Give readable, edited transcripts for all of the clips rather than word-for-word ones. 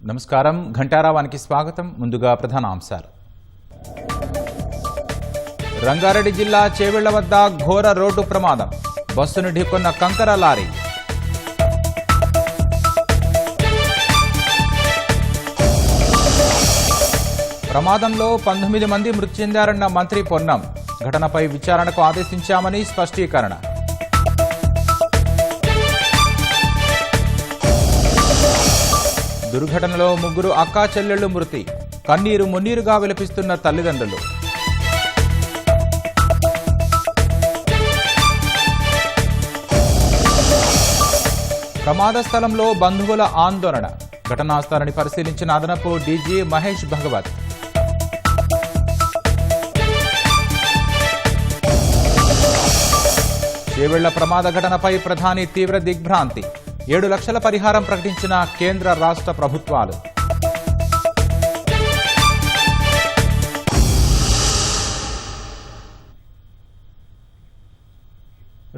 నమస్కారం ఘంటారావానికి స్వాగతం. ముందుగా ప్రధానాంశాలు. రంగారెడ్డి జిల్లా చేవెళ్ల వద్ద ఘోర రోడ్డు ప్రమాదం. బస్సును ఢీకొన్న కంకర లారీ. ప్రమాదంలో 19 మంది మృతి చెందారన్న మంత్రి పొన్నం. ఘటనపై విచారణకు ఆదేశించామని స్పష్టీకరణ. దుర్ఘటనలో 3 అక్కా చెల్లెళ్లు మృతి. కన్నీరు మున్నీరుగా విలపిస్తున్న తల్లిదండ్రులు. ప్రమాద స్థలంలో బంధువుల ఆందోళన. ఘటనా స్థలాన్ని పరిశీలించిన అదనపు డీజీ మహేష్ భగవత్. చేవెళ్ల ప్రమాద ఘటనపై ప్రధాని తీవ్ర దిగ్భ్రాంతి. 7 లక్షల పరిహారం ప్రకటించిన కేంద్ర రాష్ట్ర ప్రభుత్వాలు.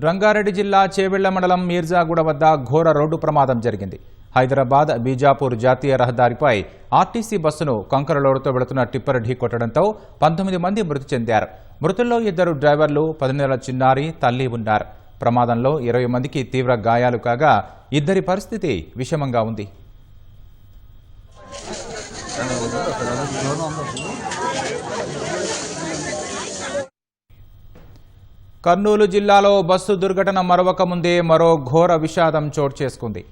రంగారెడ్డి జిల్లా చేవెళ్ల మండలం మీర్జాగూడ వద్ద ఘోర రోడ్డు ప్రమాదం జరిగింది. హైదరాబాద్ బీజాపూర్ జాతీయ రహదారిపై ఆర్టీసీ బస్సును కంకర లోడుతో వెళుతున్న టిప్పర్ ఢీకొట్టడంతో 19 మంది మృతి చెందారు. మృతుల్లో 2 డ్రైవర్లు, 10 నెలల చిన్నారి, తల్లి ఉన్నారు. ప్రమాదంలో 20 మందికి తీవ్ర గాయాలు కాగా 2 పరిస్థితి విషమంగా ఉంది. కర్నూలు జిల్లాలో బస్సు దుర్ఘటన మరొక ముందే మరో ఘోర విషాదం చోటు చేసుకుంది.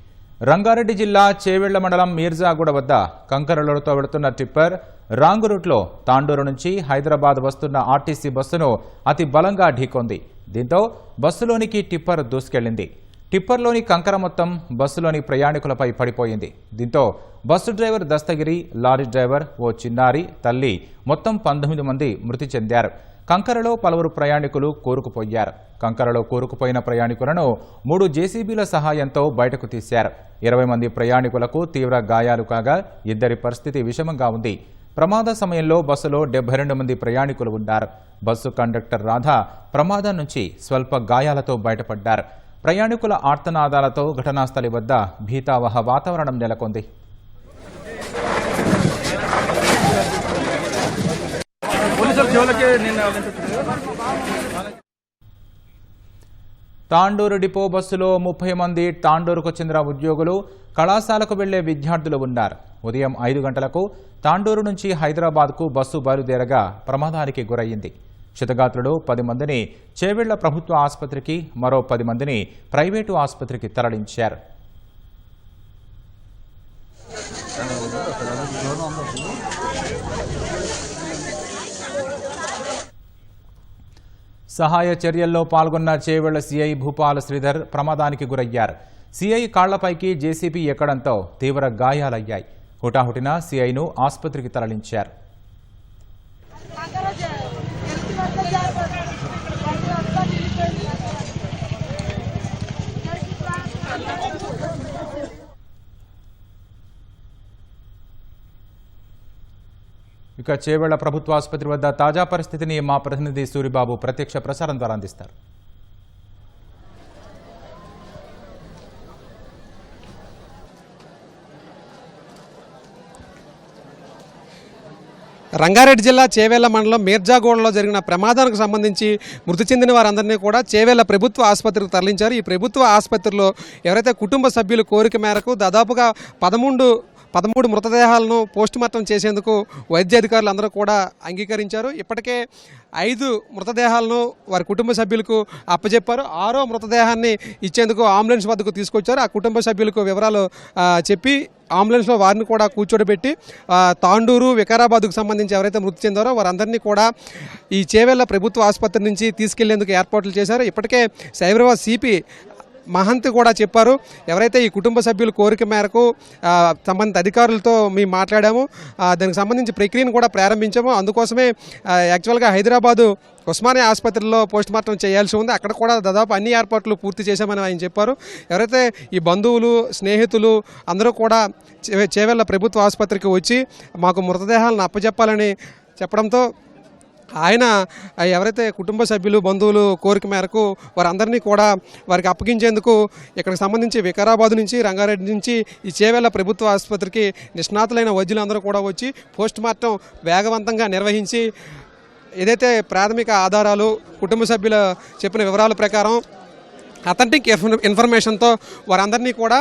రంగారెడ్డి జిల్లా చేవెళ్ల మండలం మీర్జాగూడ వద్ద కంకరలోడుతో వెళుతున్న టిప్పర్ రాంగ్ రూట్లో తాండూరు నుంచి హైదరాబాద్ వస్తున్న ఆర్టీసీ బస్సును అతి బలంగా ఢీకొంది. దీంతో బస్సులోనికి టిప్పర్ దూసుకెళ్లింది. టిప్పర్లోని కంకర మొత్తం బస్సులోని ప్రయాణికులపై పడిపోయింది. దీంతో bus driver Dastagiri, lorry driver, ఓ చిన్నారి, తల్లి మొత్తం 19 మంది మృతి చెందారు. కంకరలో పలువురు ప్రయాణికులు కూరుకుపోయారు. కంకరలో కూరుకుపోయిన ప్రయాణికులను 3 జేసీబీల సహాయంతో బయటకు తీశారు. 20 మంది ప్రయాణికులకు తీవ్ర గాయాలు కాగా 2 పరిస్థితి విషమంగా ఉంది. ప్రమాద సమయంలో బస్సులో 72 మంది ప్రయాణికులు ఉన్నారు. బస్సు కండక్టర్ రాధ ప్రమాదం నుంచి స్వల్ప గాయాలతో బయటపడ్డారు. ప్రయాణికుల ఆర్తనాదాలతో ఘటనాస్థలి వద్ద భీతావహ వాతావరణం నెలకొంది. తాండూరు డిపో బస్సులో 30 మంది తాండూరుకు చెందిన ఉద్యోగులు, కళాశాలకు వెళ్లే విద్యార్థులు ఉన్నారు. ఉదయం 5 గంటలకు తాండూరు నుంచి హైదరాబాద్కు బస్సు బయలుదేరగా ప్రమాదానికి గురయ్యింది. క్షతగాత్రులు 10 మందిని చేవెళ్ల ప్రభుత్వ ఆసుపత్రికి, మరో 10 మందిని ప్రైవేటు ఆసుపత్రికి తరలించారు. సహాయ చర్యల్లో పాల్గొన్న చేవెళ్ల సీఐ భూపాల శ్రీధర్ ప్రమాదానికి గురయ్యారు. సీఐ కాళ్లపైకి జేసీబీ ఎక్కడంతో తీవ్ర గాయాలయ్యాయి. హుటాహుటిన సీఐను ఆసుపత్రికి తరలించారు. ఇక చేవెళ్ల ప్రభుత్వ ఆసుపత్రి వద్ద తాజా పరిస్థితిని మా ప్రతినిధి సూరిబాబు ప్రత్యక్ష ప్రసారం ద్వారా అందిస్తారు. రంగారెడ్డి జిల్లా చేవెళ్ల మండలం మీర్జాగూడలో జరిగిన ప్రమాదానికి సంబంధించి మృతి చెందిన వారందరినీ కూడా చేవెళ్ల ప్రభుత్వ ఆసుపత్రికి తరలించారు. ఈ ప్రభుత్వ ఆసుపత్రిలో ఎవరైతే కుటుంబ సభ్యుల కోరిక మేరకు దాదాపుగా 13 మృతదేహాలను పోస్టుమార్టం చేసేందుకు వైద్య అధికారులు అందరూ కూడా అంగీకరించారు. ఇప్పటికే 5 మృతదేహాలను వారి కుటుంబ సభ్యులకు అప్పచెప్పారు. 6వ మృతదేహాన్ని ఇచ్చేందుకు అంబులెన్స్ వద్దకు తీసుకొచ్చారు. ఆ కుటుంబ సభ్యులకు వివరాలు చెప్పి అంబులెన్స్లో వారిని కూడా కూర్చోబెట్టి తాండూరు, వికారాబాద్కు సంబంధించి ఎవరైతే మృతి చెందారో వారందరినీ కూడా ఈ చేవెళ్ల ప్రభుత్వ ఆసుపత్రి నుంచి తీసుకెళ్లేందుకు ఏర్పాట్లు చేశారు. ఇప్పటికే సైబరాబాద్ సిపి మహంత్ కూడా చెప్పారు, ఎవరైతే ఈ కుటుంబ సభ్యుల కోరిక మేరకు సంబంధిత అధికారులతో మేము మాట్లాడాము, దానికి సంబంధించి ప్రక్రియను కూడా ప్రారంభించాము. అందుకోసమే యాక్చువల్గా హైదరాబాదు ఉస్మానియా ఆసుపత్రిలో పోస్టుమార్టం చేయాల్సి ఉంది. అక్కడ కూడా దాదాపు అన్ని ఏర్పాట్లు పూర్తి చేశామని ఆయన చెప్పారు. ఎవరైతే ఈ బంధువులు, స్నేహితులు అందరూ కూడా చేవెళ్ల ప్రభుత్వ ఆసుపత్రికి వచ్చి మాకు మృతదేహాలను అప్పచెప్పాలని చెప్పడంతో ఆయన ఎవరైతే కుటుంబ సభ్యులు బంధువులు కోరిక మేరకు వారందరినీ కూడా వారికి అప్పగించేందుకు ఇక్కడికి సంబంధించి వికారాబాద్ నుంచి రంగారెడ్డి నుంచి ఈ చేవెళ్ల ప్రభుత్వ ఆసుపత్రికి నిష్ణాతులైన వైద్యులందరూ కూడా వచ్చి పోస్ట్ మార్టం వేగవంతంగా నిర్వహించి ఏదైతే ప్రాథమిక ఆధారాలు కుటుంబ సభ్యుల చెప్పిన వివరాల ప్రకారం అథెంటిక్ ఇన్ఫర్మేషన్తో వారందరినీ కూడా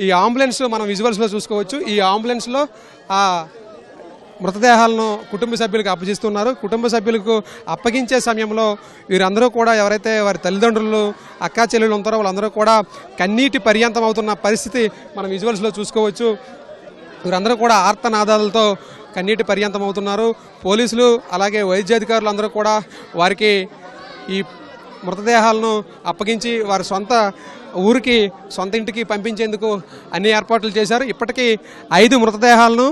ఈ అంబులెన్స్ మనం విజువల్స్లో చూసుకోవచ్చు. ఈ అంబులెన్స్లో ఆ మృతదేహాలను కుటుంబ సభ్యులకు అప్పగిస్తున్నారు. కుటుంబ సభ్యులకు అప్పగించే సమయంలో వీరందరూ కూడా ఎవరైతే వారి తల్లిదండ్రులు అక్కా చెల్లెలు ఉంటారో వాళ్ళందరూ కూడా కన్నీటి పర్యంతం అవుతున్న పరిస్థితి మనం విజువల్స్లో చూసుకోవచ్చు. వీరందరూ కూడా ఆర్తనాదాలతో కన్నీటి పర్యంతం అవుతున్నారు. పోలీసులు అలాగే వైద్యాధికారులు అందరూ కూడా వారికి ఈ మృతదేహాలను అప్పగించి వారి సొంత ఊరికి సొంత ఇంటికి పంపించేందుకు అన్ని ఏర్పాట్లు చేశారు. ఇప్పటికీ 5 మృతదేహాలను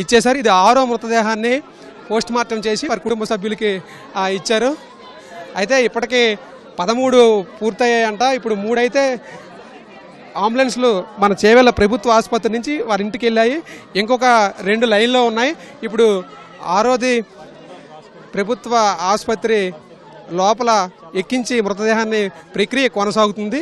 ఇచ్చేశారు. ఇది 6వ మృతదేహాన్ని పోస్ట్ మార్టం చేసి వారి కుటుంబ సభ్యులకి ఇచ్చారు. అయితే ఇప్పటికీ 13 పూర్తయ్యాయంట. ఇప్పుడు 3 అయితే అంబులెన్స్లు మన చేవెళ్ల ప్రభుత్వ ఆసుపత్రి నుంచి వారి ఇంటికి వెళ్ళాయి. ఇంకొక 2 లైన్లో ఉన్నాయి. ఇప్పుడు 6వది ప్రభుత్వ ఆసుపత్రి లోపల ఎక్కించి మృతదేహాన్ని ప్రక్రియ కొనసాగుతుంది.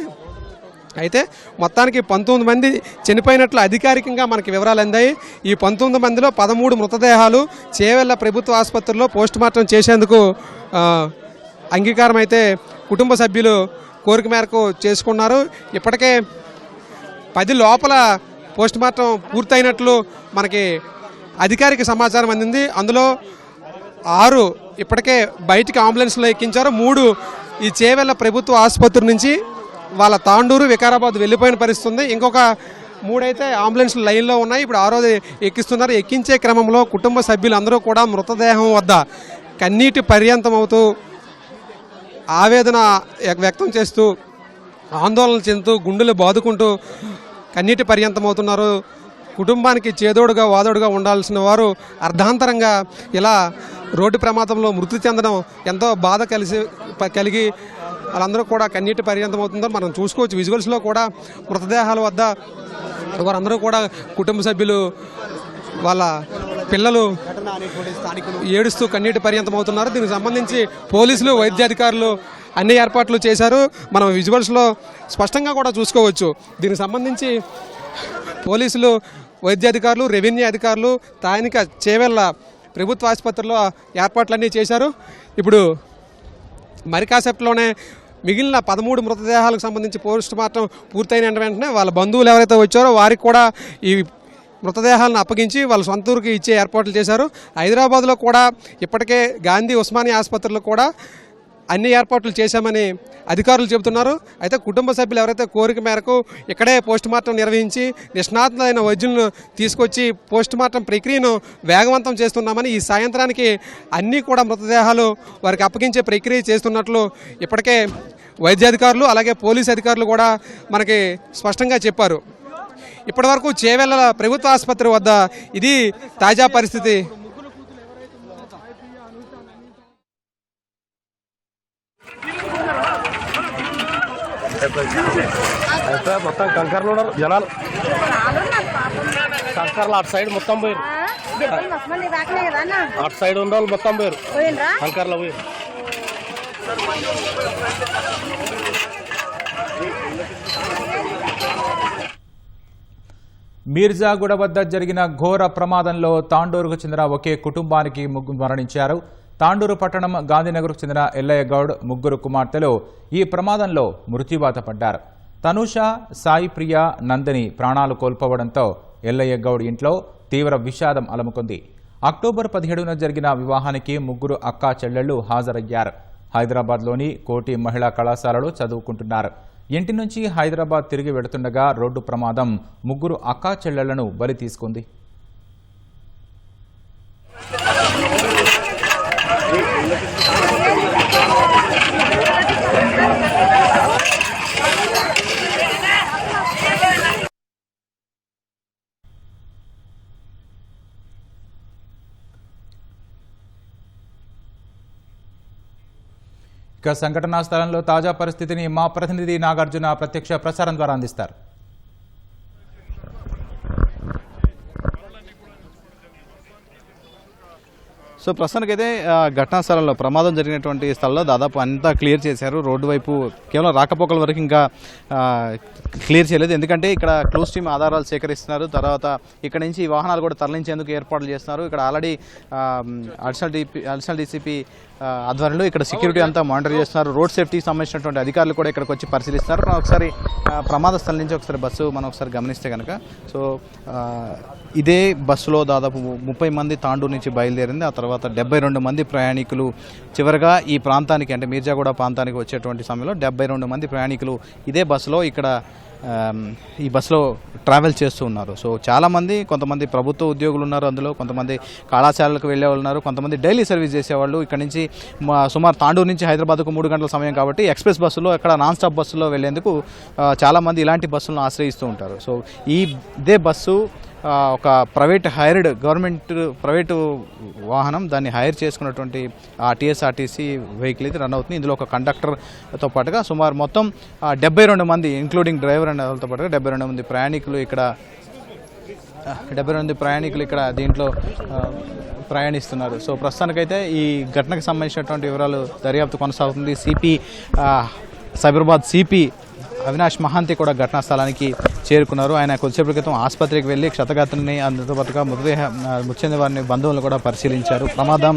అయితే మొత్తానికి 19 మంది చనిపోయినట్లు అధికారికంగా మనకి వివరాలు అందాయి. ఈ 19 మందిలో 13 మృతదేహాలు చేవెళ్ల ప్రభుత్వ ఆసుపత్రిలో పోస్ట్ మార్టం చేసేందుకు అంగీకారం అయితే కుటుంబ సభ్యులు కోరిక మేరకు చేసుకున్నారు. ఇప్పటికే 10 లోపల పోస్ట్ మార్టం పూర్తయినట్లు మనకి అధికారిక సమాచారం అందింది. అందులో 6 ఇప్పటికే బయటికి అంబులెన్స్లో ఎక్కించారు. 3 ఈ చేవెళ్ల ప్రభుత్వ ఆసుపత్రి నుంచి వాళ్ళ తాండూరు వికారాబాద్ వెళ్ళిపోయిన పరిస్థితి ఉంది. ఇంకొక 3 అయితే అంబులెన్స్ లైన్లో ఉన్నాయి. ఇప్పుడు 6వది ఎక్కిస్తున్నారు. ఎక్కించే క్రమంలో కుటుంబ సభ్యులందరూ కూడా మృతదేహం వద్ద కన్నీటి పర్యంతం అవుతూ ఆవేదన వ్యక్తం చేస్తూ ఆందోళన చెందుతూ గుండెలు బాదుకుంటూ కన్నీటి పర్యంతం అవుతున్నారు. కుటుంబానికి చేదోడుగా వాదోడుగా ఉండాల్సిన వారు అర్ధాంతరంగా ఇలా రోడ్డు ప్రమాదంలో మృతి చెందడం ఎంతో బాధ కలిగి వాళ్ళందరూ కూడా కన్నీటి పర్యంతం అవుతుందో మనం చూసుకోవచ్చు. విజువల్స్లో కూడా మృతదేహాల వద్ద వారందరూ కూడా కుటుంబ సభ్యులు వాళ్ళ పిల్లలు ఏడుస్తూ కన్నీటి పర్యంతం అవుతున్నారు. దీనికి సంబంధించి పోలీసులు వైద్యాధికారులు అన్ని ఏర్పాట్లు చేశారు. మనం విజువల్స్లో స్పష్టంగా కూడా చూసుకోవచ్చు. దీనికి సంబంధించి పోలీసులు వైద్యాధికారులు రెవెన్యూ అధికారులు స్థానిక చేవెళ్ల ప్రభుత్వ ఆసుపత్రిలో ఏర్పాట్లన్నీ చేశారు. ఇప్పుడు మరి కాసేపట్లోనే మిగిలిన 13 మృతదేహాలకు సంబంధించి పోస్ట్ మార్టం పూర్తయిన వెంటనే వాళ్ళ బంధువులు ఎవరైతే వచ్చారో వారికి కూడా ఈ మృతదేహాలను అప్పగించి వాళ్ళ సొంత ఊరికి ఇచ్చే ఏర్పాట్లు చేశారు. హైదరాబాద్లో కూడా ఇప్పటికే గాంధీ ఉస్మానియా ఆసుపత్రిలో కూడా అన్ని ఏర్పాట్లు చేశామని అధికారులు చెబుతున్నారు. అయితే కుటుంబ సభ్యులు ఎవరైతే కోరిక మేరకు ఇక్కడే పోస్ట్ మార్టం నిర్వహించి నిష్ణాతులైన వైద్యులను తీసుకొచ్చి పోస్ట్ మార్టం ప్రక్రియను వేగవంతం చేస్తున్నామని ఈ సాయంత్రానికి అన్నీ కూడా మృతదేహాలు వారికి అప్పగించే ప్రక్రియ చేస్తున్నట్లు ఇప్పటికే వైద్యాధికారులు అలాగే పోలీసు అధికారులు కూడా మనకి స్పష్టంగా చెప్పారు. ఇప్పటివరకు చేవెళ్ల ప్రభుత్వ ఆసుపత్రి వద్ద ఇది తాజా పరిస్థితి. అయితే మొత్తం కంకర్లు ఉన్నారు జనాలు. కంకర్లు అటు సైడ్ మొత్తం పోయారు. అటు సైడ్ ఉన్న వాళ్ళు మొత్తం పోయారు. కంకర్లో పోయారు. మీర్జాగూడ వద్ద జరిగిన ఘోర ప్రమాదంలో తాండూరుకు చెందిన ఒకే కుటుంబానికి 3 మరణించారు. తాండూరు పట్టణం గాంధీనగర్కు చెందిన ఎల్లయ్య గౌడ్ 3 కుమార్తెలు ఈ ప్రమాదంలో మృత్యువాత పడ్డారు. తనుష, సాయి ప్రియ, నందిని ప్రాణాలు కోల్పోవడంతో ఎల్లయ్య గౌడ్ ఇంట్లో తీవ్ర విషాదం అలముకుంది. అక్టోబర్ 17న జరిగిన వివాహానికి 3 అక్కా చెల్లెళ్లు హాజరయ్యారు. హైదరాబాద్లోని కోటి మహిళా కళాశాలలో చదువుకుంటున్నారు. ఇంటి నుంచి హైదరాబాద్ తిరిగి వెడుతుండగా రోడ్డు ప్రమాదం 3 అక్కా చెల్లెళ్లను బలి తీసుకుంది. ఇక సంఘటనా స్థలంలో తాజా పరిస్థితిని మా ప్రతినిధి నాగార్జున ప్రత్యక్ష ప్రసారం ద్వారా అందిస్తారు. సో ప్రస్తుతానికైతే ఘటనా స్థలంలో ప్రమాదం జరిగినటువంటి స్థలంలో దాదాపు అంతా క్లియర్ చేశారు. రోడ్డు వైపు కేవలం రాకపోకల వరకు ఇంకా క్లియర్ చేయలేదు. ఎందుకంటే ఇక్కడ క్లోజ్ టీమ్ ఆధారాలు సేకరిస్తున్నారు. తర్వాత ఇక్కడ నుంచి వాహనాలు కూడా తరలించేందుకు ఏర్పాట్లు చేస్తున్నారు. ఇక్కడ ఆల్రెడీ అడిషనల్ డీసీపీ ఆధ్వర్యంలో ఇక్కడ సెక్యూరిటీ అంతా మానిటర్ చేస్తున్నారు. రోడ్ సేఫ్టీకి సంబంధించినటువంటి అధికారులు కూడా ఇక్కడికి వచ్చి పరిశీలిస్తున్నారు. ఒకసారి ప్రమాద స్థలం నుంచి ఒకసారి బస్సు మనం ఒకసారి గమనిస్తే కనుక సో ఇదే బస్సులో దాదాపు 30 మంది తాండూరు నుంచి బయలుదేరింది. ఆ తర్వాత 72 మంది ప్రయాణికులు చివరిగా ఈ ప్రాంతానికి అంటే మీర్జాగూడ ప్రాంతానికి వచ్చేటువంటి సమయంలో 72 మంది ప్రయాణికులు ఇదే బస్సులో ఇక్కడ ఈ బస్సులో ట్రావెల్ చేస్తూ ఉన్నారు. సో చాలామంది కొంతమంది ప్రభుత్వ ఉద్యోగులు ఉన్నారు, అందులో కొంతమంది కళాశాలలకు వెళ్ళే వాళ్ళు ఉన్నారు, కొంతమంది డైలీ సర్వీస్ చేసేవాళ్ళు. ఇక్కడ నుంచి సుమారు తాండూరు నుంచి హైదరాబాద్కు 3 గంటల సమయం కాబట్టి ఎక్స్ప్రెస్ బస్సులో అక్కడ నాన్ స్టాప్ బస్సులో వెళ్లేందుకు చాలామంది ఇలాంటి బస్సులను ఆశ్రయిస్తూ ఉంటారు. సో ఇదే బస్సు ఒక ప్రైవేట్ హైర్డ్ గవర్నమెంట్ ప్రైవేటు వాహనం, దాన్ని హైర్ చేసుకున్నటువంటి టీఎస్ఆర్టీసీ వెహికల్ ఇది రన్ అవుతుంది. ఇందులో ఒక కండక్టర్తో పాటుగా సుమారు మొత్తం 72 మంది ఇంక్లూడింగ్ డ్రైవర్ అండ్ వాళ్ళతో పాటుగా 72 మంది ప్రయాణికులు ఇక్కడ దీంట్లో ప్రయాణిస్తున్నారు. సో ప్రస్తుతానికైతే ఈ ఘటనకు సంబంధించినటువంటి వివరాలు దర్యాప్తు కొనసాగుతుంది. సైబరాబాద్ సిపి అవినాష్ మహాంతి కూడా ఘటనా స్థలానికి చేరుకున్నారు. ఆయన కొద్దిసేపటి క్రితం ఆసుపత్రికి వెళ్లి క్షతగాత్రుని అందుతో పాటుగా మృతి చెందిన వారిని బంధువులను కూడా పరిశీలించారు. ప్రమాదం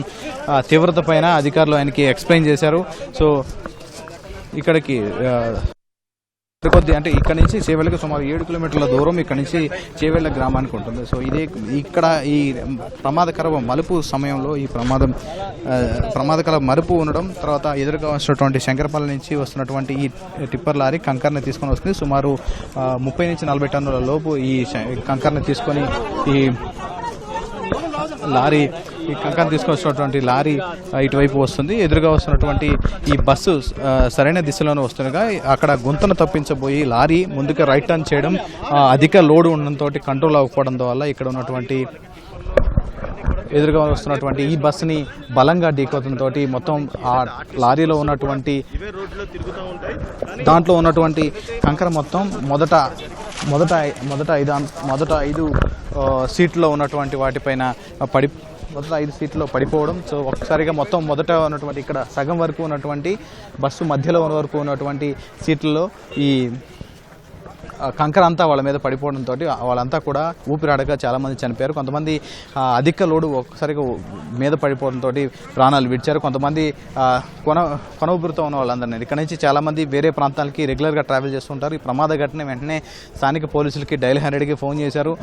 తీవ్రత పైన అధికారులు ఆయనకి ఎక్స్ప్లెయిన్ చేశారు. సో ఇక్కడికి అంటే ఇక్కడ నుంచి చేవెళ్ళకి సుమారు 7 కిలోమీటర్ల దూరం ఇక్కడ నుంచి చేవెళ్ళ గ్రామానికి ఉంటుంది. సో ఇక్కడ ఈ ప్రమాదకర మలుపు సమయంలో ఈ ప్రమాదకర మలుపు ఉండడం, తర్వాత ఎదురుగా వస్తున్నటువంటి శంకరపల్లి నుంచి వస్తున్నటువంటి ఈ టిప్పర్ లారీ కంకర్ని తీసుకొని వస్తుంది. సుమారు 30 నుంచి 40 టన్నుల లోపు ఈ కంకర్ని తీసుకొని ఈ కంకర్ని తీసుకొచ్చినటువంటి లారీ ఇటువైపు వస్తుంది. ఎదురుగా వస్తున్నటువంటి ఈ బస్సు సరైన దిశలోనే వస్తుండగా అక్కడ గుంతను తప్పించబోయి లారీ ముందుగా రైట్ టర్న్ చేయడం, అధిక లోడ్ ఉండడంతో కంట్రోల్ అవ్వకపోవడం వల్ల ఇక్కడ ఉన్నటువంటి ఎదురుగా వస్తున్నటువంటి ఈ బస్సుని బలంగా ఢీకొట్టడంతో మొత్తం ఆ లారీలో ఉన్నటువంటి దాంట్లో ఉన్నటువంటి కంకర మొత్తం మొదట 5 సీట్లో ఉన్నటువంటి వాటిపైన మొదట 5 సీట్లో పడిపోవడం. సో ఒక్కసారిగా మొత్తం మొదట ఉన్నటువంటి ఇక్కడ సగం వరకు ఉన్నటువంటి బస్సు మధ్యలో వరకు ఉన్నటువంటి సీట్లలో ఈ కంకర అంతా వాళ్ళ మీద పడిపోవడంతో వాళ్ళంతా కూడా ఊపిరాడక చాలామంది చనిపోయారు. కొంతమంది అధిక లోడు ఒక్కసారిగా మీద పడిపోవడంతో ప్రాణాలు విడిచారు. కొంతమంది కొన ఊపిరితో ఉన్న వాళ్ళందరినీ ఇక్కడ నుంచి చాలామంది వేరే ప్రాంతాలకి రెగ్యులర్గా ట్రావెల్ చేస్తుంటారు. ఈ ప్రమాద ఘటన వెంటనే స్థానిక పోలీసులకి డైల్ 100కి ఫోన్ చేశారు.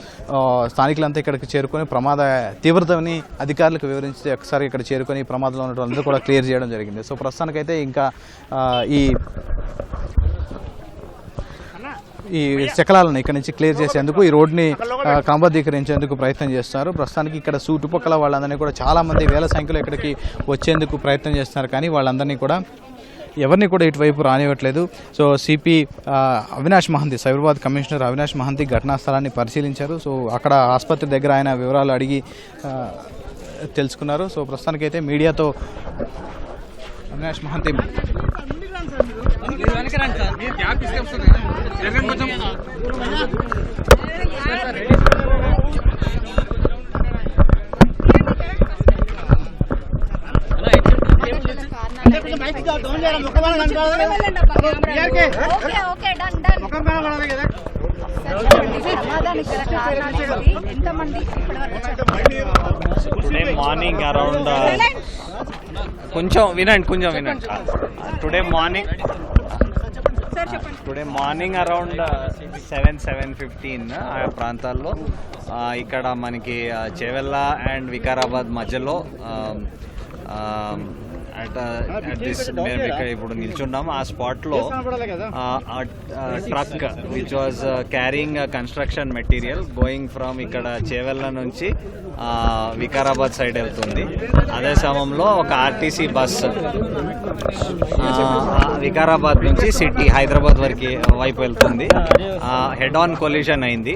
స్థానికులంతా ఇక్కడికి చేరుకొని ప్రమాద తీవ్రతని అధికారులకు వివరించి ఒకసారి ఇక్కడ చేరుకొని ప్రమాదంలో ఉన్న వాళ్ళందరూ కూడా క్లియర్ చేయడం జరిగింది. సో ప్రస్తుతానికైతే ఇంకా ఈ శకలాలను ఇక్కడ నుంచి క్లియర్ చేసేందుకు ఈ రోడ్ని క్రమబద్ధీకరించేందుకు ప్రయత్నం చేస్తున్నారు. ప్రస్తుతానికి ఇక్కడ చుట్టుపక్కల వాళ్ళందరినీ కూడా చాలామంది వేల సంఖ్యలో ఇక్కడికి వచ్చేందుకు ప్రయత్నం చేస్తున్నారు. కానీ వాళ్ళందరినీ కూడా ఎవరిని కూడా ఇటువైపు రానివ్వట్లేదు. So CP Avinash Mohanty, Cyberabad commissioner Avinash Mohanty ఘటనా స్థలాన్ని పరిశీలించారు. సో అక్కడ ఆసుపత్రి దగ్గర ఆయన వివరాలు అడిగి తెలుసుకున్నారు. సో ప్రస్తుతానికైతే మీడియాతో అవినాష్ మహంతి మార్నింగ్ అరౌండ్ కొంచెం వినండి టుడే మార్నింగ్ అరౌండ్ 7:15 ఆ ప్రాంతాల్లో ఇక్కడ మనకి చేవెళ్ళ అండ్ వికారాబాద్ మధ్యలో ఇప్పుడు నిల్చున్నాము. ఆ స్పాట్లో truck which was carrying construction material going from ఇక్కడ చేవెళ్ళ నుంచి వికారాబాద్ సైడ్ వెళ్తుంది. అదే సమయంలో ఒక ఆర్టీసీ బస్ వికారాబాద్ నుంచి సిటీ హైదరాబాద్ వైపు వెళ్తుంది. హెడ్ ఆన్ కొలిజన్ అయింది.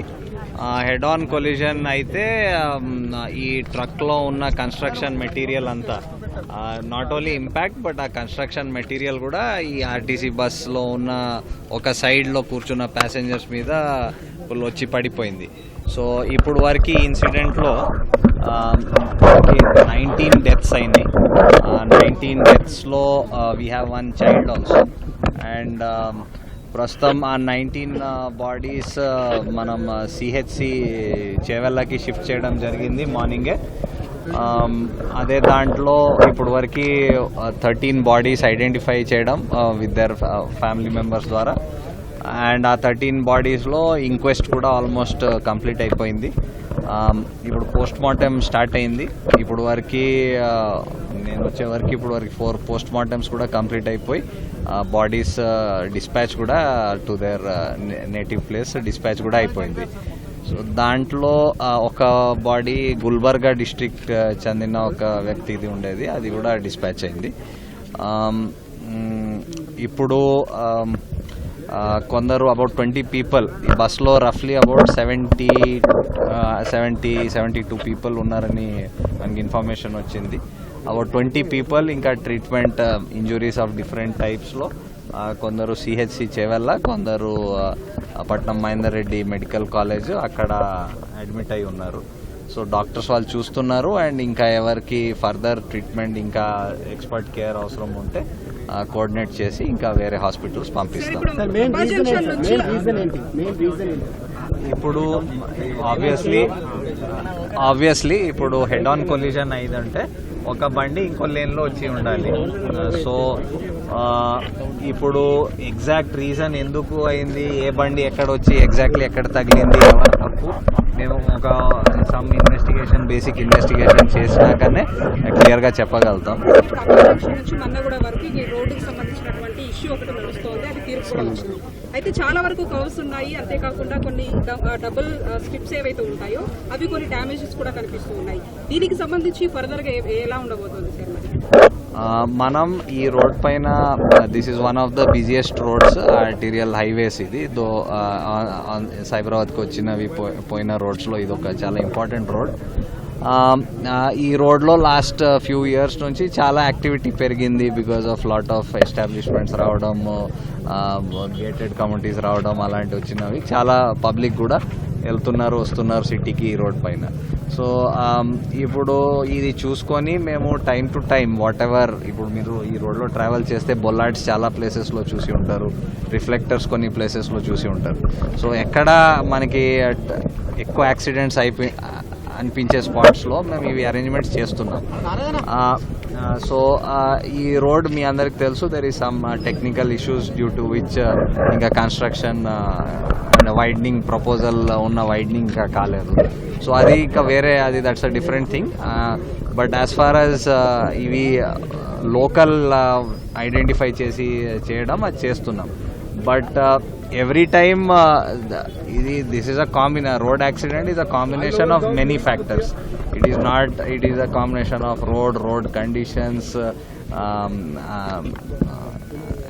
హెడ్ ఆన్ కొలిజన్ అయితే ఈ ట్రక్లో ఉన్న కన్స్ట్రక్షన్ మెటీరియల్ అంతా నాట్ ఓన్లీ ఇంపాక్ట్ బట్ ఆ కన్స్ట్రక్షన్ మెటీరియల్ కూడా ఈ ఆర్టీసీ బస్లో ఉన్న ఒక సైడ్లో కూర్చున్న ప్యాసింజర్స్ మీద వచ్చి పడిపోయింది. సో ఇప్పుడు వరకు ఈ ఇన్సిడెంట్లో 19 డెత్స్ అయినాయి. 19 డెత్స్లో we have 1 child also. And ప్రస్తుతం ఆ 19 బాడీస్ మనం సిహెచ్సి చేవెళ్ళకి షిఫ్ట్ చేయడం జరిగింది మార్నింగే. అదే దాంట్లో ఇప్పుడు వరకు 13 బాడీస్ ఐడెంటిఫై చేయడం విత్ దర్ ఫ్యామిలీ మెంబర్స్ ద్వారా. అండ్ ఆ 13 బాడీస్లో ఇంక్వెస్ట్ కూడా ఆల్మోస్ట్ కంప్లీట్ అయిపోయింది. ఇప్పుడు పోస్ట్ మార్టం స్టార్ట్ అయింది. ఇప్పుడు వరకు నేను వచ్చే వరకు ఇప్పుడు వరకు 4 పోస్ట్ మార్టమ్స్ కూడా కంప్లీట్ అయిపోయి బాడీస్ డిస్పాచ్ కూడా to their native place dispatch కూడా అయిపోయింది. సో దాంట్లో ఒక బాడీ గుల్బర్గా డిస్ట్రిక్ట్ చెందిన ఒక వ్యక్తిది ఉండేది, అది కూడా డిస్పాచ్ అయింది. ఇప్పుడు కొందరు అబౌట్ 20 పీపుల్ ఈ బస్లో రఫ్లీ అబౌట్ 72 పీపుల్ ఉన్నారని మనకి ఇన్ఫర్మేషన్ వచ్చింది. అబౌట్ 20 పీపుల్ ఇంకా ట్రీట్మెంట్ ఇంజురీస్ ఆఫ్ డిఫరెంట్ టైప్స్లో కొందరు సిహెచ్సి చేవెళ్ళ, కొందరు పట్నం మహేందర్ రెడ్డి మెడికల్ కాలేజ్ అక్కడ అడ్మిట్ అయి ఉన్నారు. సో డాక్టర్స్ వాళ్ళు చూస్తున్నారు. అండ్ ఇంకా ఎవరికి ఫర్దర్ ట్రీట్మెంట్ ఇంకా ఎక్స్పర్ట్ కేర్ అవసరం ఉంటే కోఆర్డినేట్ చేసి ఇంకా వేరే హాస్పిటల్స్ పంపిస్తాం. ఇప్పుడు ఆబ్వియస్లీ ఇప్పుడు హెడ్ ఆన్ కొలిజన్ అయిందంటే ఒక బండి ఇంకో లేన్లో వచ్చి ఉండాలి. సో ఇప్పుడు ఎగ్జాక్ట్ రీజన్ ఎందుకు అయింది, ఏ బండి ఎక్కడ వచ్చి ఎగ్జాక్ట్లీ ఎక్కడ తగిలింది, ఎవరి తప్పు, మేము ఒక సమ్ ఇన్వెస్టిగేషన్ బేసిక్ ఇన్వెస్టిగేషన్ చేసినాకనే క్లియర్గా చెప్పగలుగుతాం. అయితే చాలా వరకు కవర్స్ ఉన్నాయి, అంతేకాకుండా కొన్ని డబుల్ స్ట్రిప్స్ ఏవైతే ఉంటాయో అవి కొన్ని డ్యామేజెస్ కూడా కనిపిస్తూ ఉన్నాయి. దీనికి సంబంధించి ఫర్దర్ గా ఎలా ఉండబోతుంది సార్? మనం ఈ రోడ్ పైన this is one of the busiest roads arterial highways. ఇది దో సైబరాబాద్కి వచ్చినవి పోయిన రోడ్స్లో ఇది ఒక చాలా ఇంపార్టెంట్ రోడ్. ఈ రోడ్లో లాస్ట్ ఫ్యూ ఇయర్స్ నుంచి చాలా యాక్టివిటీ పెరిగింది because of lot of establishments రావడం, గేటెడ్ కమ్యూనిటీస్ రావడం అలాంటివి వచ్చినవి. చాలా పబ్లిక్ కూడా వెళ్తున్నారు వస్తున్నారు సిటీకి ఈ రోడ్ పైన. సో ఇప్పుడు ఇది చూసుకొని మేము time to time what ever, ఇప్పుడు మీరు ఈ రోడ్లో ట్రావెల్ చేస్తే బొల్లాడ్స్ చాలా ప్లేసెస్లో చూసి ఉంటారు, రిఫ్లెక్టర్స్ కొన్ని ప్లేసెస్లో చూసి ఉంటారు. సో ఎక్కడ మనకి ఎక్కువ యాక్సిడెంట్స్ అనిపించే స్పాట్స్లో మేము ఇవి అరేంజ్మెంట్స్ చేస్తున్నాం. సో ఈ రోడ్ మీ అందరికి తెలుసు, there is some technical issues due to which ఇంకా కన్స్ట్రక్షన్ అండ్ వైడనింగ్ ప్రపోజల్ ఉన్న వైడనింగ్ ఇంకా కాలేదు. సో అది ఇంకా వేరే, అది that's a different thing. But as far as ఇవి లోకల్ ఐడెంటిఫై చేసి చేయడం అది చేస్తున్నాం. But every time this is a road accident is a combination of many factors. It is a combination of road conditions,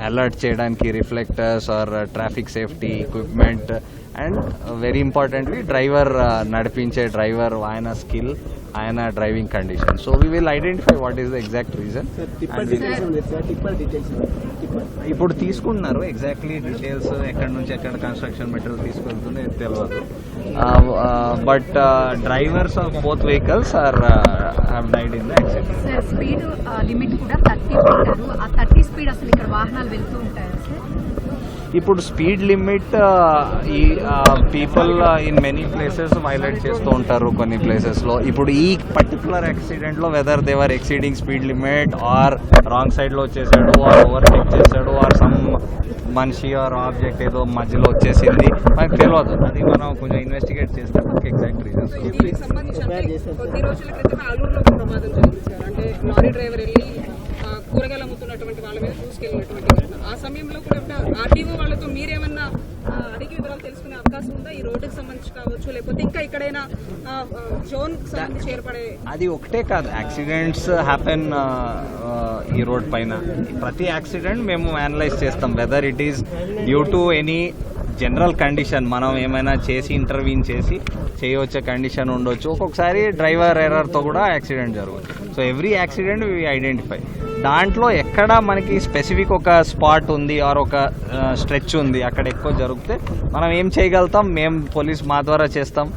alert cheyadaniki reflectors or traffic safety equipment, and very importantly driver nadipinche driver ayana skill, ayana driving condition. So we will identify what is the exact reason. ఇప్పుడు తీసుకుంటున్నారు exactly details, ఎక్కడి నుంచి ఎక్కడ construction material తీసుకెళ్తుందో తెలియదు. But drivers of both vehicles have died in the accident. Sir speed limit కూడా 30 పెట్టారు. ఆ 30 speed అసలు ఇక్కడ వాహనాలు వెళ్తూ ఉంటాయా సార్? ఇప్పుడు స్పీడ్ లిమిట్ ఈ people in many places violate చేస్తూ ఉంటారు కొన్ని ప్లేసెస్లో. ఇప్పుడు ఈ పర్టికులర్ యాక్సిడెంట్లో whether they're exceeding speed limit or wrong సైడ్లో వచ్చేసాడు ఆర్ ఓవర్టేక్ చేశాడు ఆర్ సమ్ మనిషి ఆర్ ఆబ్జెక్ట్ ఏదో మధ్యలో వచ్చేసింది మనకు తెలియదు. అది మనం కొంచెం ఇన్వెస్టిగేట్ చేస్తే మనకి ఎగ్జాక్ట్ రీజన్స్. దీనికి సంబంధించి కొద్ది రోజుల క్రితం ఆలూరులో ప్రమాదం జరిగింది సార్. అంటే లారీ డ్రైవర్ వెళ్ళి కూరగాయలు అమ్ముతున్నటువంటి వాళ్ళ మీద చూసుకెళ్ళినటువంటి ఆ సమయంలో కూడా ఆర్టీఓ వాళ్ళతో మీరేమన్నా అడిగి వివరాలు తెలుసుకునే అవకాశం ఉందా? ఈ రోడ్డుకి సంబంధించి కావచ్చు, లేకపోతే ఇంకా ఎక్కడైనా జోన్ సంబంధించి ఏర్పడే? అది ఒకటే కాదు, యాక్సిడెంట్స్ హ్యాపెన్ ఈ రోడ్ పైన. ప్రతి యాక్సిడెంట్ మేము అనలైజ్ చేస్తాం whether it is due to any general condition, మనం ఏమైనా చేసి ఇంటర్వ్యూన్ చేసి చేయవచ్చే కండిషన్ ఉండొచ్చు. ఒక్కొక్కసారి డ్రైవర్ ఎర్రర్తో కూడా యాక్సిడెంట్ జరుగుతుంది. So every accident we identify. దాంట్లో ఎక్కడ మనకి స్పెసిఫిక్ ఒక స్పాట్ ఉంది ఆర్ ఒక స్ట్రెచ్ ఉంది అక్కడ ఎక్కువ జరిగితే మనం ఏం చేయగలుగుతాం, మేము పోలీస్ మా ద్వారా చేస్తాం.